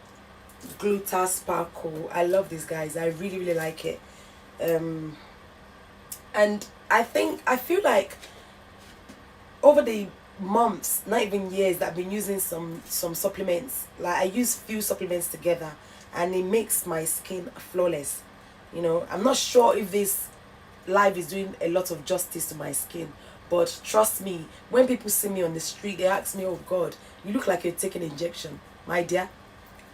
Gluta Sparkle. I love this, guys. I really really like it. Um, and I feel like over the months, not even years, that I've been using some supplements. Like I use few supplements together, and it makes my skin flawless. You know, I'm not sure if this live is doing a lot of justice to my skin, but trust me, when people see me on the street, they ask me, "Oh God, you look like you're taking an injection." My dear,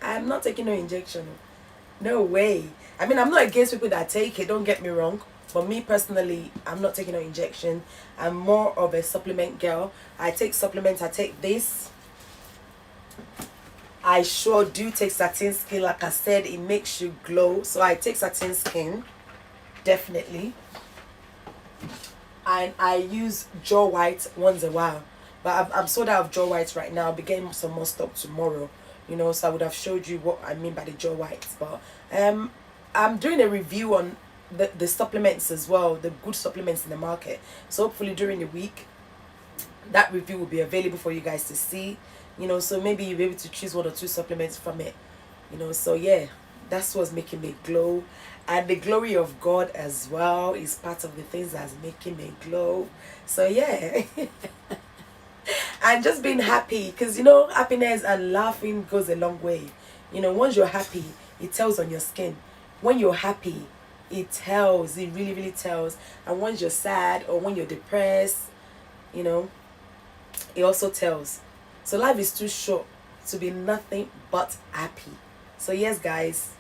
I'm not taking no injection. No way. I mean, I'm not against people that take it, don't get me wrong. But me personally, I'm not taking no injection. I'm more of a supplement girl. I take supplements. I take this. I sure do take satin skin. Like I said, it makes you glow. So I take satin skin, definitely. And I use jaw white once a while. But I'm sold out of jaw whites right now. I'll be getting some more stock tomorrow. You know, so I would have showed you what I mean by the jaw whites. But I'm doing a review on the supplements as well, the good supplements in the market. So hopefully during the week, that review will be available for you guys to see. You know, so maybe you'll be able to choose one or two supplements from it. You know, so yeah, that's what's making me glow. And the glory of God as well is part of the things that's making me glow. So yeah. And just being happy, because you know, happiness and laughing goes a long way. You know, once you're happy, it tells on your skin. When you're happy, it tells, it really really tells. And once you're sad or when you're depressed, you know, it also tells. So life is too short to be nothing but happy. So yes guys,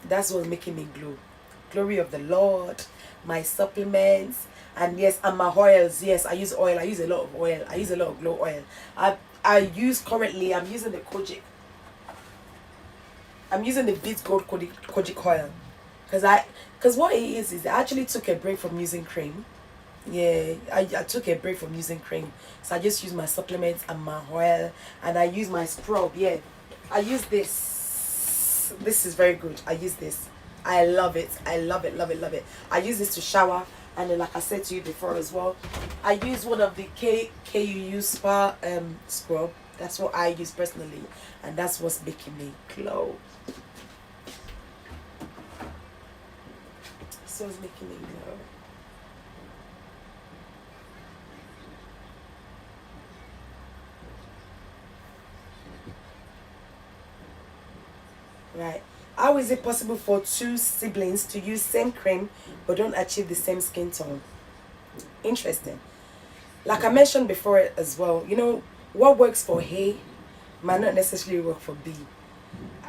that's what's making me glow. Glory of the Lord, my supplements, and yes, and my oils. Yes, I use oil. I use a lot of oil. I use a lot of glow oil. I use currently, I'm using the Kojic. I'm using the Beats Gold Kojic oil. Because what it is I actually took a break from using cream. Yeah, I took a break from using cream. So I just use my supplements and my oil, and I use my scrub. Yeah, I use this. This is very good. I use this. I love it. I love it, love it, love it. I use this to shower, and then like I said to you before as well, I use one of the KUU Spa scrub. That's what I use personally, and that's what's making me glow. So it's making me glow. Right. How is it possible for two siblings to use same cream but don't achieve the same skin tone? Interesting. Like I mentioned before as well, you know, what works for A might not necessarily work for B.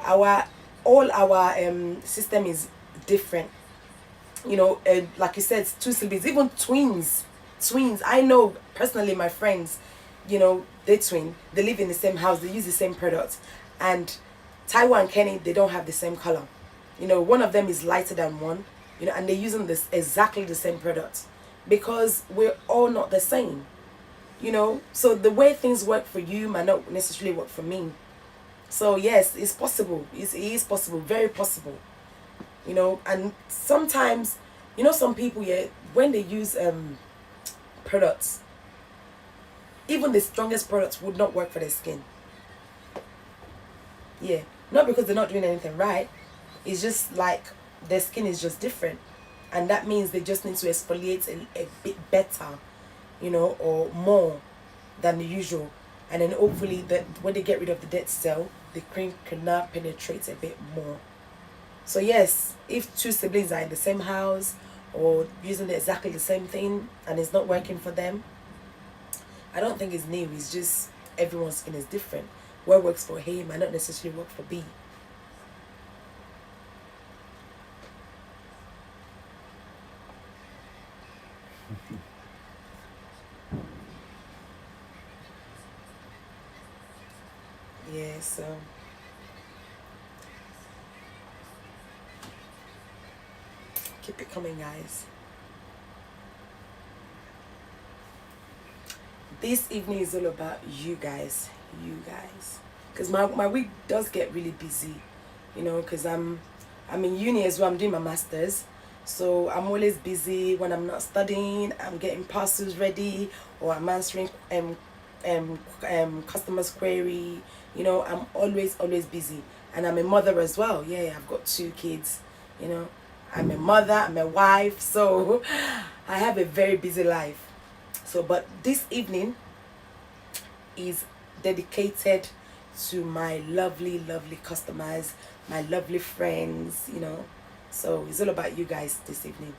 Our all our system is different. You know, like you said, two siblings, even twins. Twins. I know personally my friends, you know, they twin. They live in the same house. They use the same products, and Taiwan and Kenny, they don't have the same color. You know, one of them is lighter than one. You know, and they're using this exactly the same product because we're all not the same. You know, so the way things work for you might not necessarily work for me. So yes, it's possible. It is possible, very possible. You know, and sometimes, you know, some people, yeah, when they use products, even the strongest products would not work for their skin. Yeah, not because they're not doing anything right. It's just like their skin is just different, and that means they just need to exfoliate a bit better, you know, or more than the usual, and then hopefully that when they get rid of the dead cell, the cream can now penetrate a bit more. So yes, if two siblings are in the same house or using exactly the same thing and it's not working for them, I don't think it's new. It's just everyone's skin is different. What works for A might not necessarily work for B. Yeah, so keep it coming, guys. This evening is all about you guys. You guys. Because my week does get really busy, you know, because I'm in uni as well. I'm doing my masters. So I'm always busy when I'm not studying. I'm getting parcels ready, or I'm answering customers' query. You know, I'm always busy. And I'm a mother as well. Yeah, I've got 2 kids, you know. I'm a mother, I'm a wife, so I have a very busy life. So, but this evening is dedicated to my lovely, lovely customers, my lovely friends, you know. So it's all about you guys this evening.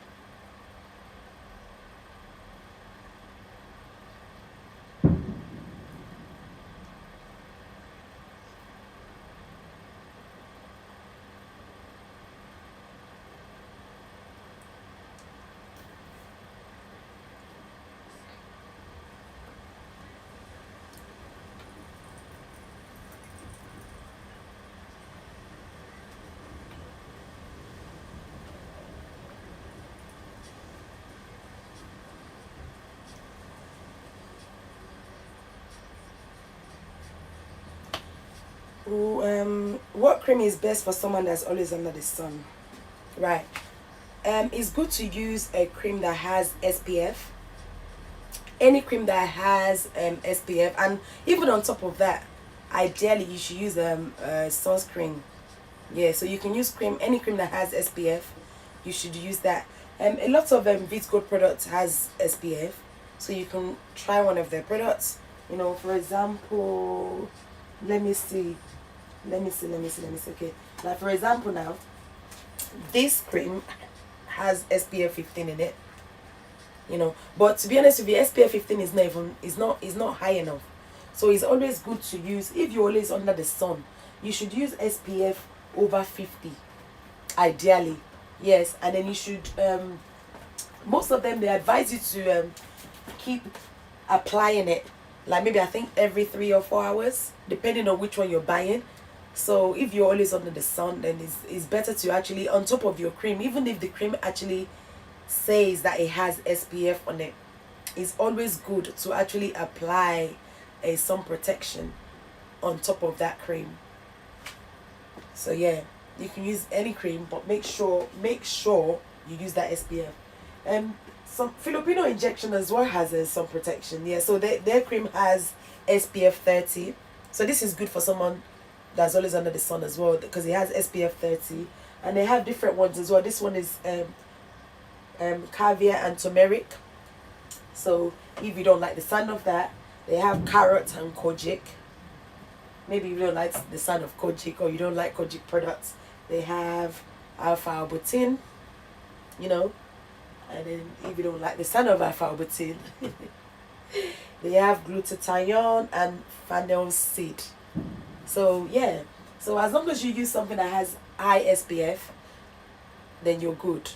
What cream is best for someone that's always under the sun? Right. It's good to use a cream that has SPF. Any cream that has SPF, and even on top of that, ideally you should use sunscreen. Yeah, so you can use any cream that has SPF. You should use that. A lot of Vit Gold products has SPF, so you can try one of their products. You know, for example, let me see. Okay, like for example now, this cream has SPF 15 in it. You know, but to be honest with you, SPF 15 is not high enough. So it's always good to use, if you're always under the sun, you should use SPF over 50, ideally. Yes, and then you should most of them, they advise you to keep applying it, like maybe I think every 3 or 4 hours, depending on which one you're buying. So if you're always under the sun, then it's better to actually, on top of your cream, even if the cream actually says that it has SPF on it, it's always good to actually apply a sun protection on top of that cream. So yeah, you can use any cream, but make sure you use that SPF. Some Filipino injection as well has a sun protection. Yeah, so their cream has SPF 30. So this is good for someone that's always under the sun as well, because it has SPF 30. And they have different ones as well. This one is caviar and turmeric. So if you don't like the sound of that, they have carrot and kojic. Maybe you don't like the sound of kojic, or you don't like kojic products, they have alpha albutin, you know. And then if you don't like the sound of alpha albutin, they have glutathione and fennel seed. So yeah, so as long as you use something that has high SPF, then you're good,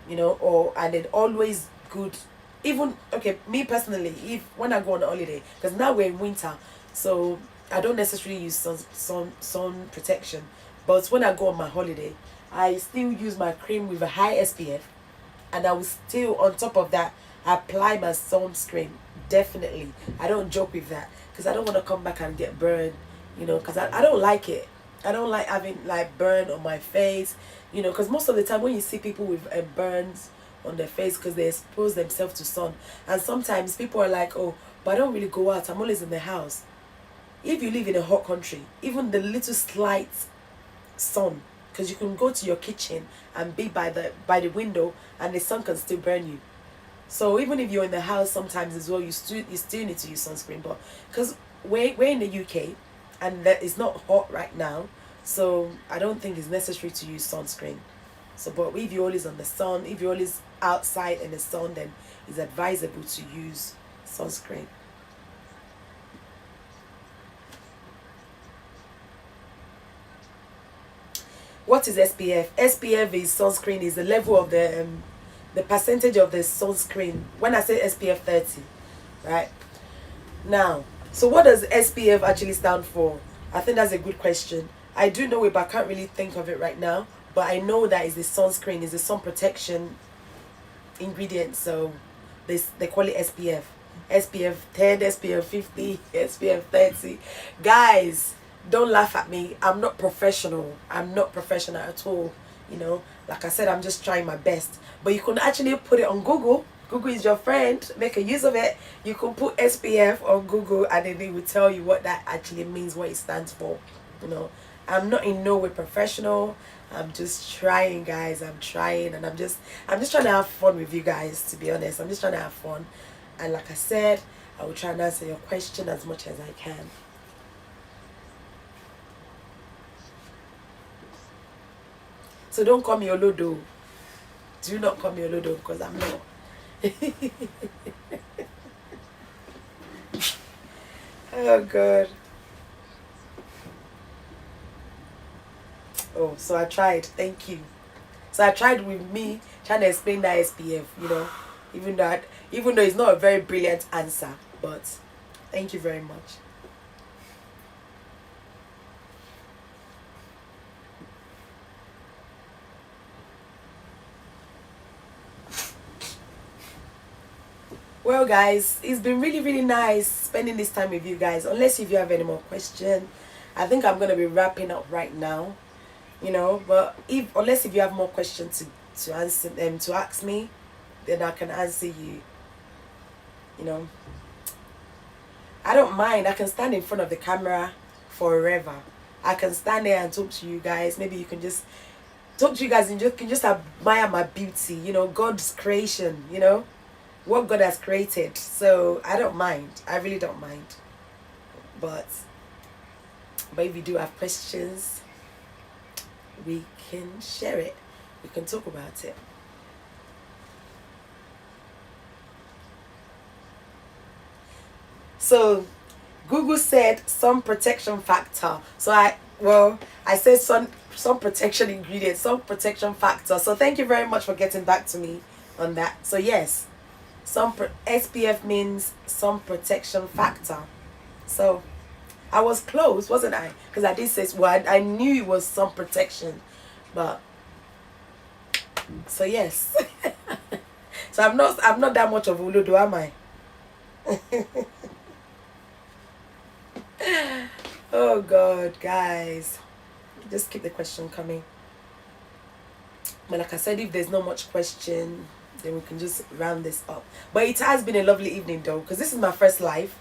you know. Or and then always good, even okay, me personally, if when I go on holiday, because now we're in winter, so I don't necessarily use sun protection, but when I go on my holiday, I still use my cream with a high SPF, and I will still on top of that apply my sunscreen. Definitely, I don't joke with that, because I don't want to come back and get burned, you know, because I don't like it. I don't like having like burn on my face, you know, because most of the time when you see people with burns on their face, because they expose themselves to sun, and sometimes people are like, oh, but I don't really go out, I'm always in the house. If you live in a hot country, even the little slight sun, because you can go to your kitchen and be by the window, and the sun can still burn you. So even if you're in the house, sometimes as well, you still need to use sunscreen. But because we're in the UK, and that it's not hot right now, so I don't think it's necessary to use sunscreen. So, but if you're always on the sun, if you're always outside in the sun, then it's advisable to use sunscreen. What is SPF? SPF is sunscreen, is the level of the percentage of the sunscreen. When I say SPF 30, right? Now, So what does SPF actually stand for? I think that's a good question. I do know it, but I can't really think of it right now. But I know that is the sunscreen, is the sun protection ingredient. So they call it SPF. SPF 10, SPF 50, SPF 30. Guys, don't laugh at me. I'm not professional. I'm not professional at all. You know, like I said, I'm just trying my best. But you can actually put it on Google. Google is your friend. Make a use of it. You can put SPF on Google and then it will tell you what that actually means, what it stands for. You know, I'm not in no way professional. I'm just trying, guys. I'm trying, and I'm just trying to have fun with you guys, to be honest. I'm just trying to have fun. And like I said, I will try and answer your question as much as I can. So don't call me Olodo. Do not call me Olodo, because I'm not. Oh God. Oh, so I tried. Thank you. So I tried with me trying to explain that SPF, you know, even though it's not a very brilliant answer, but thank you very much. Well, guys, it's been really nice spending this time with you guys. Unless if you have any more questions, I think I'm gonna be wrapping up right now. You know, but unless if you have more questions to answer them, to ask me, then I can answer you. You know, I don't mind. I can stand in front of the camera forever. I can stand there and talk to you guys. Maybe you can just talk to you guys and you can just admire my beauty. You know, God's creation. You know, what God has created. So I don't mind. I really don't mind. But if you do have questions, we can share it. We can talk about it. So Google said sun protection factor. So I said sun protection ingredient, sun protection factor. So thank you very much for getting back to me on that. So yes, SPF means sun protection factor. So I was close, wasn't I? Because I did say, well, I knew it was sun protection, but so yes. So I'm not that much of a Uludo, am I? Oh God, guys, just keep the question coming. But like I said, if there's not much question, then we can just round this up. But it has been a lovely evening though, because this is my first live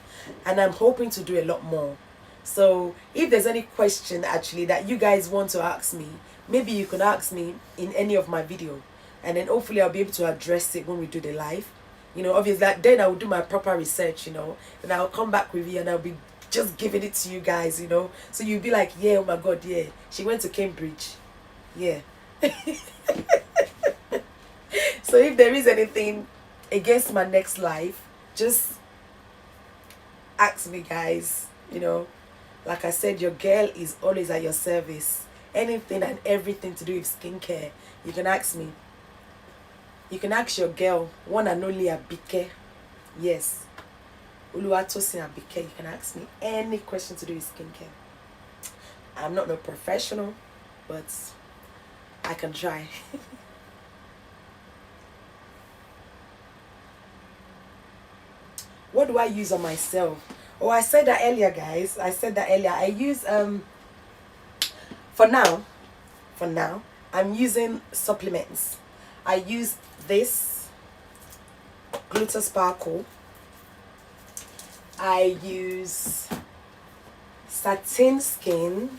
and I'm hoping to do a lot more. So if there's any question actually that you guys want to ask me, maybe you can ask me in any of my video, and then hopefully I'll be able to address it when we do the live. You know, obviously then I will do my proper research, you know, and I'll come back with you and I'll be just giving it to you guys, you know, so you'll be like, yeah, oh my God, yeah, she went to Cambridge, yeah. So if there is anything against my next live, just ask me, guys. You know, like I said, your girl is always at your service. Anything and everything to do with skincare, you can ask me. You can ask your girl, one and only Abike. Yes, Uluwatosin Abike. You can ask me any question to do with skincare. I'm not no professional, but I can try. What do I use on myself? Oh, I said that earlier, guys. I said that earlier. I use for now, I'm using supplements. I use this Glitter Sparkle. I use Satin Skin.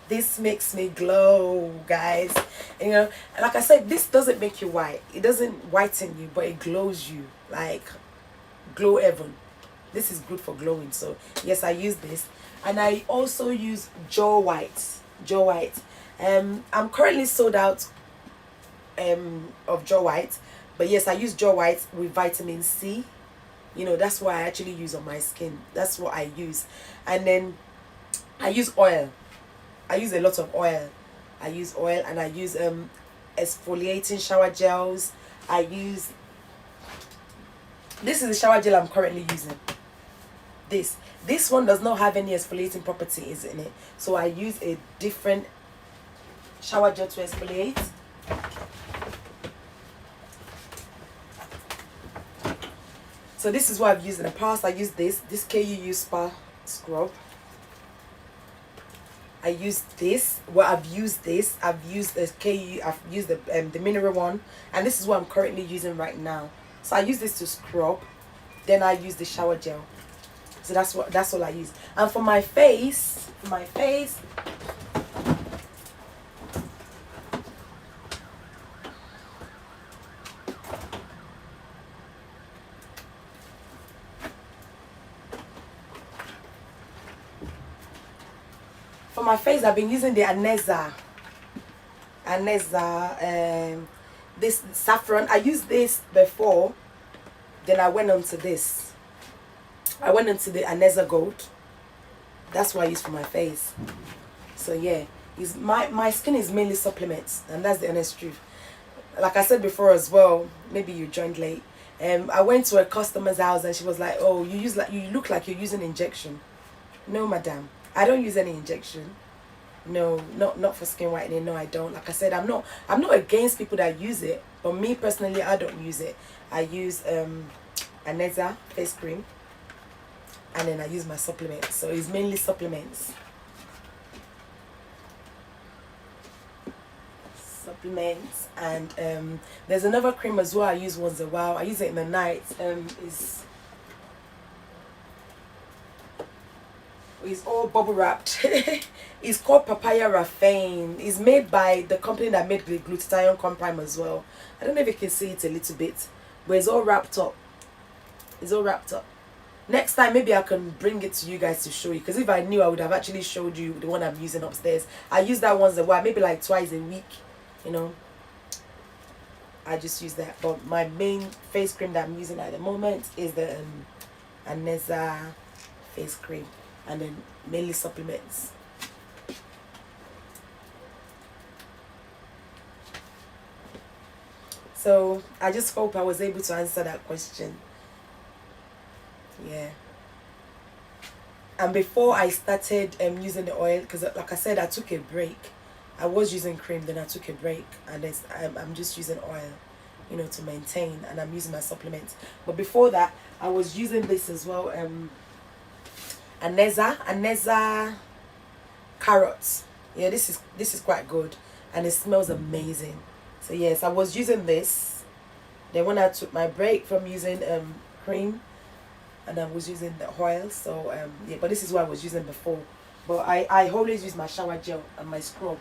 This makes me glow, guys. And, you know, like I said, this doesn't make you white. It doesn't whiten you, but it glows you, like glow heaven. This is good for glowing. So yes, I use this. And I also use Jaw White. I'm currently sold out of Jaw White, but yes, I use Jaw White with vitamin C. You know, that's what I actually use on my skin. That's what I use. And then I use oil. I use a lot of oil. I use oil, and I use exfoliating shower gels. I use, this is the shower gel I'm currently using. This This one does not have any exfoliating properties in it, so I use a different shower gel to exfoliate. So this is what I've used in the past. I use this KUU Spa Scrub. I use this. Well, I've used this. I've used the KUU. I've used the mineral one, and this is what I'm currently using right now. So I use this to scrub, then I use the shower gel. So that's all I use. And for my face, I've been using the Aneza, this saffron. I used this before, then I went on to this. I went into the Aneza Gold. That's what I use for my face. So yeah, my skin is mainly supplements, and that's the honest truth. Like I said before as well, maybe you joined late. I went to a customer's house and she was like, "Oh, you look like you're using injection." No, madam, I don't use any injection. No, not for skin whitening. No, I don't. Like I said, I'm not against people that use it, but me personally, I don't use it. I use Aneza face cream, and then I use my supplements. So it's mainly supplements. And there's another cream as well I use once in a while. I use it in the night. It's all bubble wrapped. It's called Papaya Raphane. It's made by the company that made the glutathione comprime as well. I don't know if you can see it a little bit, but it's all wrapped up. It's all wrapped up. Next time, maybe I can bring it to you guys to show you. Because if I knew, I would have actually showed you the one I'm using upstairs. I use that once in a while, maybe like twice a week. You know, I just use that. But my main face cream that I'm using at the moment is the Aneza face cream, and then mainly supplements. So I just hope I was able to answer that question. Yeah. And before I started using the oil, because like I said, I took a break. I was using cream, then I took a break, and I'm just using oil, you know, to maintain, and I'm using my supplements. But before that, I was using this as well, Aneza carrots. Yeah, this is quite good, and it smells amazing. So yes, I was using this. Then when I took my break from using cream, and I was using the oil. So yeah, but this is what I was using before. But I always use my shower gel and my scrub.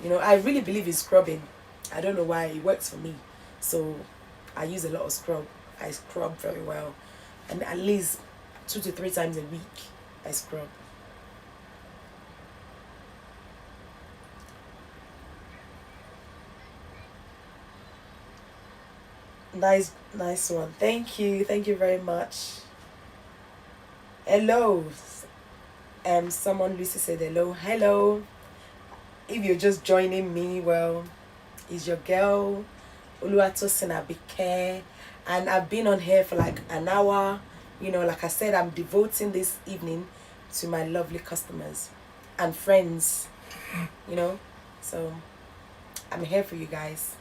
You know, I really believe in scrubbing. I don't know why, it works for me. So I use a lot of scrub. I scrub very well, and at least 2 to 3 times a week I scrub. Nice one. Thank you very much. Hello. Someone, Lucy, said hello. If you're just joining me, well, it's your girl Oluwatosin Abike, and I've been on here for like an hour. You know, like I said, I'm devoting this evening to my lovely customers and friends, you know. So I'm here for you guys.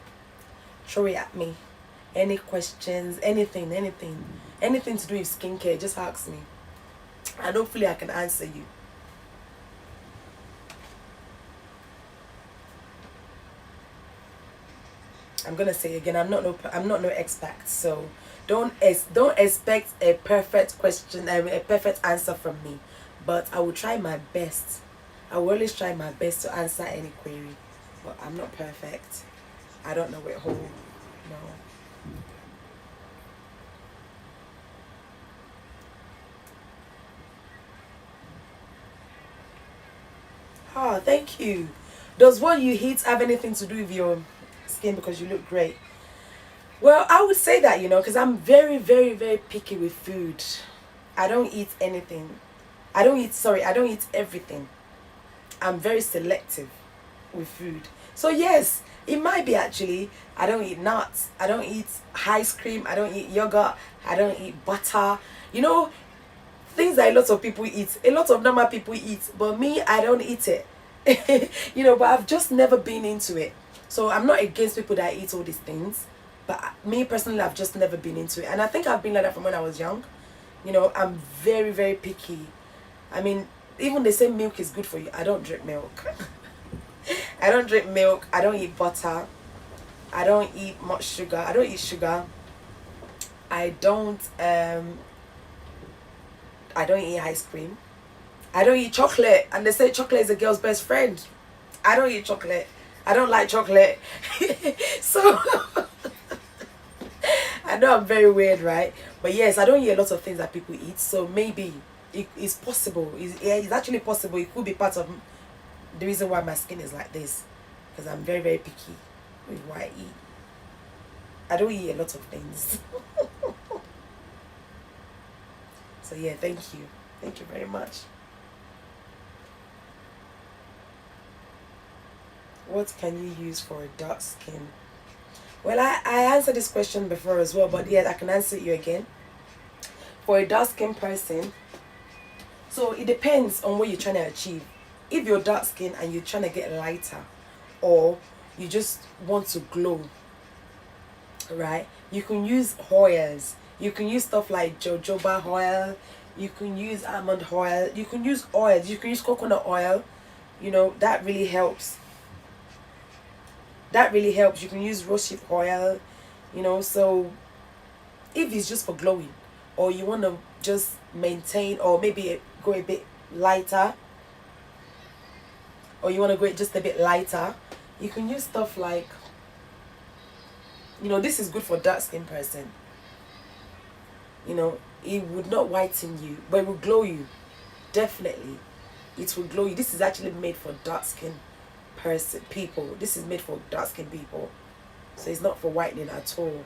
Throw it at me. Any questions, anything to do with skincare, just ask me, and hopefully I can answer you. I'm gonna say again, I'm not no expert, so don't expect a perfect question, a perfect answer from me, but I will try my best. I will always try my best to answer any query, but I'm not perfect. I don't know it whole. No. Oh, thank you. Does what you eat have anything to do with your skin? Because you look great. Well, I would say that, you know, because I'm very, very, very picky with food. I don't eat anything. I don't eat everything. I'm very selective with food. So yes, it might be actually, I don't eat nuts. I don't eat ice cream. I don't eat yogurt. I don't eat butter. You know, things that a lot of people eat, a lot of normal people eat, but me, I don't eat it. You know, but I've just never been into it. So I'm not against people that eat all these things, but me personally, I've just never been into it. And I think I've been like that from when I was young. You know, I'm very, very picky. I mean, even they say milk is good for you. I don't drink milk. I don't drink milk. I don't eat butter. I don't eat much sugar. I don't eat sugar. I don't eat ice cream. I don't eat chocolate. And they say chocolate is a girl's best friend. I don't eat chocolate. I don't like chocolate. So I know I'm very weird, right? But yes, I don't eat a lot of things that people eat. So maybe it's possible. It's actually possible. It could be part of the reason why my skin is like this. Because I'm very, very picky with what I eat. I don't eat a lot of things. So yeah, thank you. Thank you very much. What can you use for a dark skin? Well, I answered this question before as well, but yeah, I can answer you again. For a dark skin person, so it depends on what you're trying to achieve. If you're dark skin and you're trying to get lighter, or you just want to glow, right? You can use oils. You can use stuff like jojoba oil. You can use almond oil. You can use oils. You can use coconut oil. You know, that really helps. That really helps. You can use rosehip oil. You know, so if it's just for glowing, or you want to just maintain, or maybe go a bit lighter, or you want to go just a bit lighter, you can use stuff like, you know, this is good for dark skin person. You know, it would not whiten you, but it will glow you. Definitely, it will glow you. This is actually made for dark skin people. This is made for dark skin people, so it's not for whitening at all.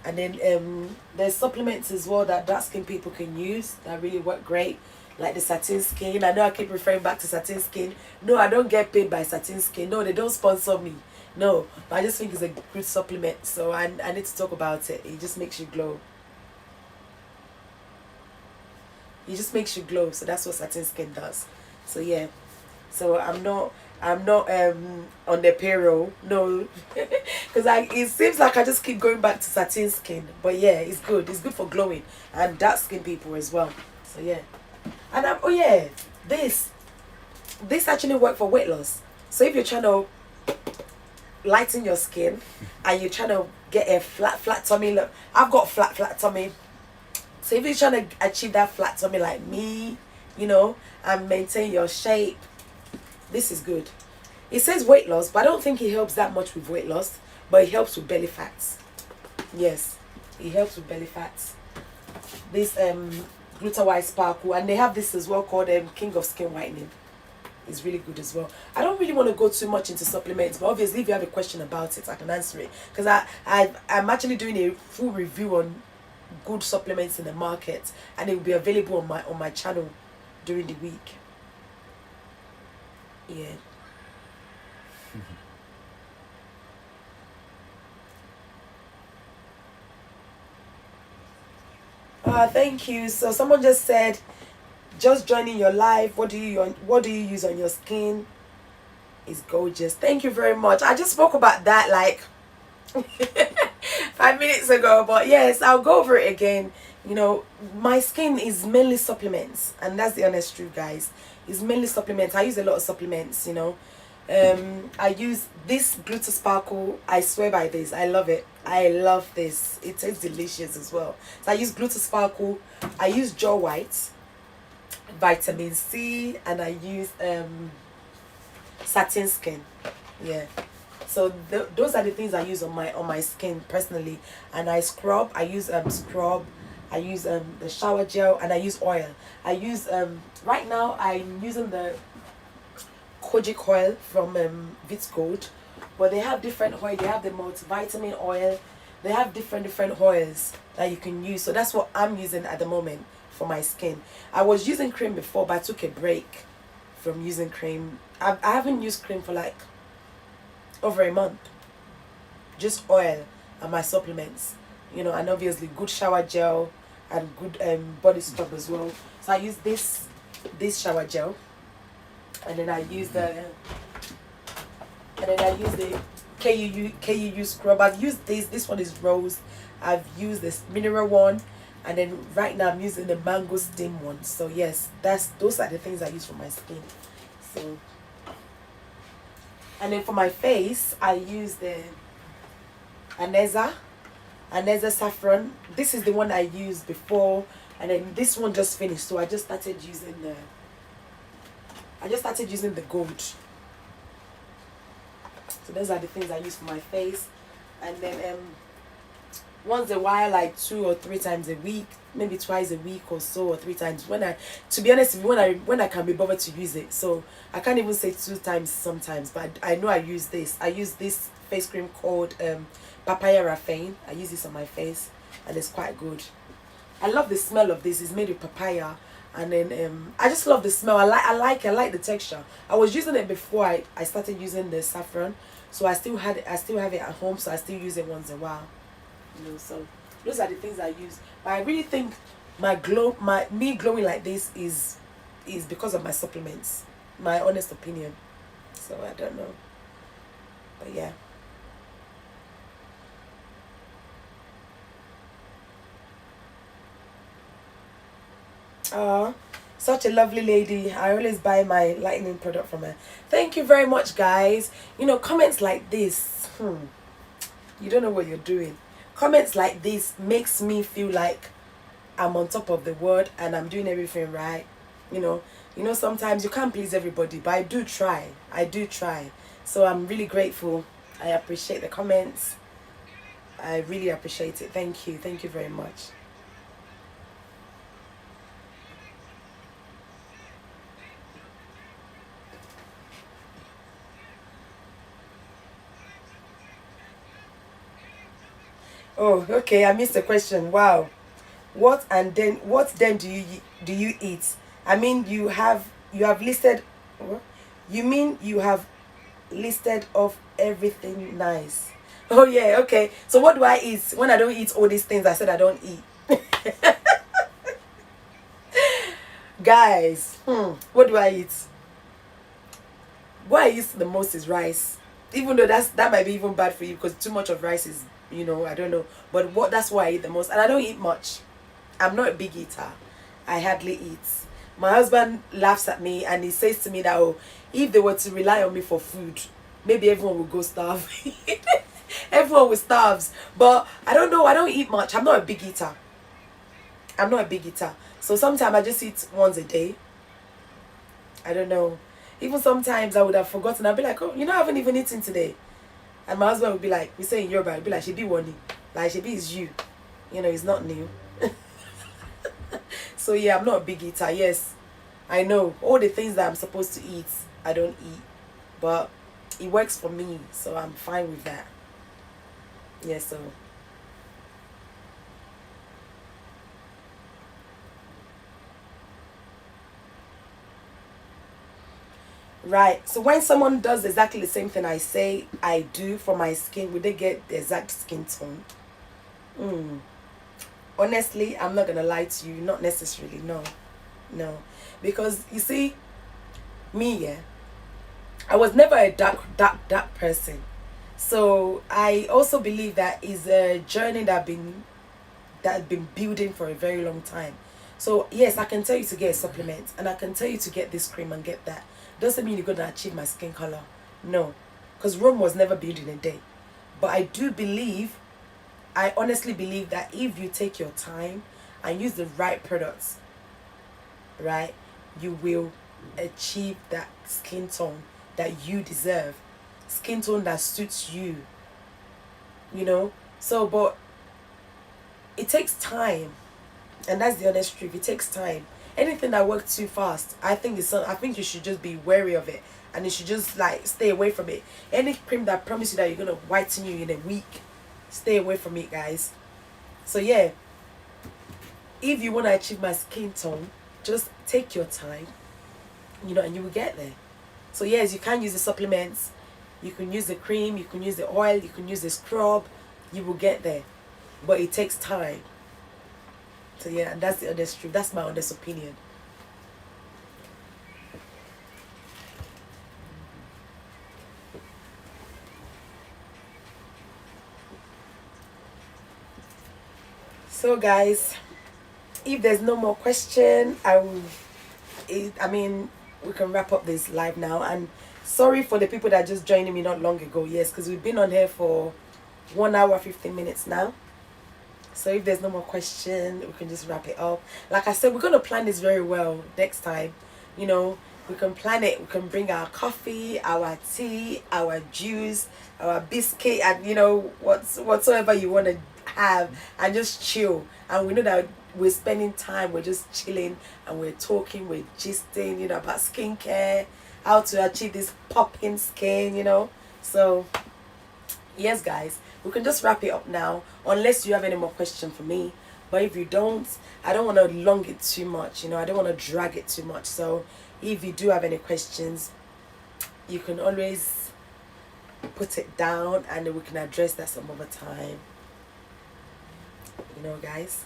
And then there's supplements as well that dark skin people can use that really work great, like the Satin Skin. I know I keep referring back to Satin Skin. No, I don't get paid by Satin Skin. No, they don't sponsor me. No, but I just think it's a good supplement, so I need to talk about it. It just makes you glow. It just makes you glow. So that's what Satin Skin does. So yeah. So I'm not on the payroll. No. Because it seems like I just keep going back to Satin Skin. But yeah, it's good. It's good for glowing and dark skin people as well. So yeah. And oh yeah, this actually works for weight loss. So if you're trying to lighten your skin and you're trying to get a flat tummy, look, I've got flat tummy. So if you're trying to achieve that flat tummy like me, you know, and maintain your shape, this is good. It says weight loss, but I don't think it helps that much with weight loss, but it helps with belly fats. Yes, it helps with belly fats. This Gluta-White Sparkle, and they have this as well called King of Skin Whitening. It's really good as well. I don't really want to go too much into supplements, but obviously if you have a question about it, I can answer it, because I'm actually doing a full review on good supplements in the market, and it will be available on my channel during the week. Yeah. Thank you. So someone just said, just joining your live, what do you use on your skin? It's gorgeous. Thank you very much. I just spoke about that like 5 minutes ago, but yes, I'll go over it again. You know, my skin is mainly supplements, and that's the honest truth, guys. It's mainly supplements. I use a lot of supplements, you know. I use this Gluta Sparkle. I swear by this. I love it. I love this. It tastes delicious as well. So I use Gluta Sparkle. I use Jaw White, vitamin C, and I use Satin Skin. Yeah. So those are the things I use on my skin personally. And I scrub. I use scrub. I use the shower gel, and I use oil. I use right now I'm using the kojic oil from Vits Gold, but they have different oil. They have the multivitamin oil. They have different oils that you can use. So that's what I'm using at the moment for my skin. I was using cream before, but I took a break from using cream. I haven't used cream for like over a month. Just oil and my supplements, you know, and obviously good shower gel and good body scrub as well. So I use this shower gel, and then I use the KUU scrub. I've used this one is rose. I've used this mineral one, and then right now I'm using the mango steam one. So yes, those are the things I use for my skin. So, and then for my face I use the Aneza saffron. This is the one I used before, and then this one just finished, so I just started using the gold. So those are the things I use for my face. And then once in a while, like 2 or 3 times a week, maybe twice a week or so, or 3 times, to be honest, when I can be bothered to use it. So I can't even say 2 times sometimes, but I know I use this face cream called papaya raffine. I use this on my face, and it's quite good. I love the smell of this. It's made with papaya, and then I just love the smell. I like the texture. I was using it before I started using the saffron, so I still have it at home, so I still use it once in a while. So those are the things I use. But I really think me glowing like this is because of my supplements. My honest opinion. So I don't know, but yeah. Such a lovely lady. I always buy my lightning product from her. Thank you very much, guys. Comments like this, you don't know what you're doing. Comments like this makes me feel like I'm on top of the world and I'm doing everything right. Sometimes you can't please everybody, but I do try. So I'm really grateful. I appreciate the comments. I really appreciate it. Thank you very much. Oh, okay. I missed the question. Wow. What then do you eat? I mean, you have listed. What? You mean you have listed off everything nice? Oh yeah. Okay. So what do I eat when I don't eat all these things I said I don't eat? Guys, what do I eat? What I eat the most is rice. Even though that might be even bad for you, because too much of rice is, I don't know. But that's why I eat the most. And I don't eat much. I'm not a big eater. I hardly eat. My husband laughs at me and he says to me that, oh, if they were to rely on me for food, maybe everyone would go starve. Everyone will starve. But I don't know. I don't eat much. I'm not a big eater. So sometimes I just eat once a day. I don't know. Even sometimes I would have forgotten. I'd be like, oh, I haven't even eaten today. And my husband would be like, we say in Yoruba, he'd be like, she be one. Like, she be is you. It's not new. So yeah, I'm not a big eater. Yes, I know. All the things that I'm supposed to eat, I don't eat. But it works for me. So I'm fine with that. Yeah, so. Right. So when someone does exactly the same thing I say I do for my skin, would they get the exact skin tone? Honestly, I'm not gonna lie to you. Not necessarily. No. Because you see, me, yeah, I was never a dark person. So I also believe that is a journey that been building for a very long time. So yes, I can tell you to get a supplement, and I can tell you to get this cream and get that. Doesn't mean you're gonna achieve my skin color. No, because Rome was never built in a day. But I honestly believe that if you take your time and use the right products, right, you will achieve that skin tone that you deserve, skin tone that suits you. So, but it takes time, and that's the honest truth. It takes time. Anything that works too fast, I think you should just be wary of it, and you should just like stay away from it. Any cream that promises you that you're gonna whiten you in a week, stay away from it, guys. So yeah, if you want to achieve my skin tone, just take your time, and you will get there. So yes, you can use the supplements, you can use the cream, you can use the oil, you can use the scrub, you will get there, but it takes time. So yeah, and that's the honest truth. That's my honest opinion. So guys, if there's no more question, I mean, we can wrap up this live now. And sorry for the people that just joined me not long ago. Yes, because we've been on here for 1 hour 15 minutes now. So if there's no more question, we can just wrap it up. Like I said, we're gonna plan this very well next time. You know, we can plan it. We can bring our coffee, our tea, our juice, our biscuit, and you know whatsoever you want to have, and just chill. And we know that we're spending time. We're just chilling, and we're talking. We're gisting. You know, about skincare, how to achieve this popping skin. You know, so yes, guys, we can just wrap it up now, unless you have any more question for me. But if you don't, I don't want to long it too much. You know, I don't want to drag it too much. So if you do have any questions, you can always put it down, and then we can address that some other time. You know, guys.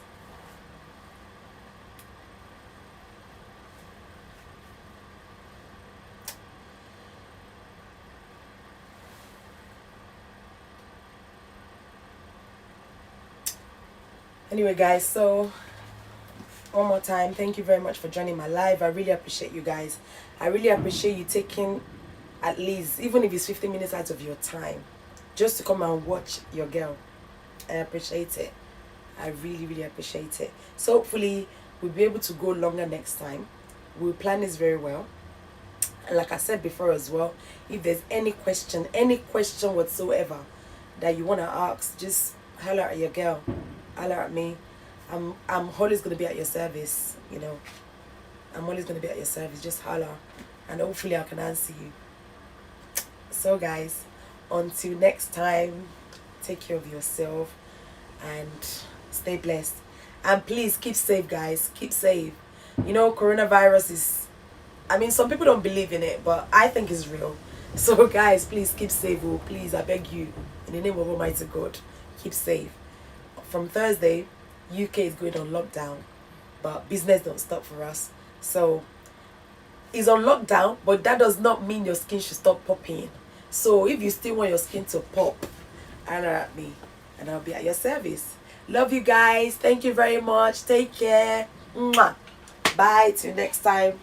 Anyway, guys, so one more time, thank you very much for joining my live. I really appreciate you guys. I really appreciate you taking at least, even if it's 15 minutes out of your time, just to come and watch your girl. I appreciate it. I really, really appreciate it. So hopefully we'll be able to go longer next time. We'll plan this very well. And like I said before as well, if there's any question whatsoever that you want to ask, just holler at your girl. Holler at me. I'm always going to be at your service, you know. I'm always going to be at your service. Just holler, and hopefully I can answer you. So guys, until next time, take care of yourself and stay blessed. And please keep safe, guys. Keep safe. You know, coronavirus is, I mean, some people don't believe in it, but I think it's real. So guys, please keep safe. Oh, please, I beg you, in the name of Almighty God, keep safe. From Thursday, UK is going on lockdown, but business don't stop for us. So it's on lockdown, but that does not mean your skin should stop popping. So if you still want your skin to pop, holler at me, and I'll be at your service. Love you guys. Thank you very much. Take care. Mwah. Bye. Till next time.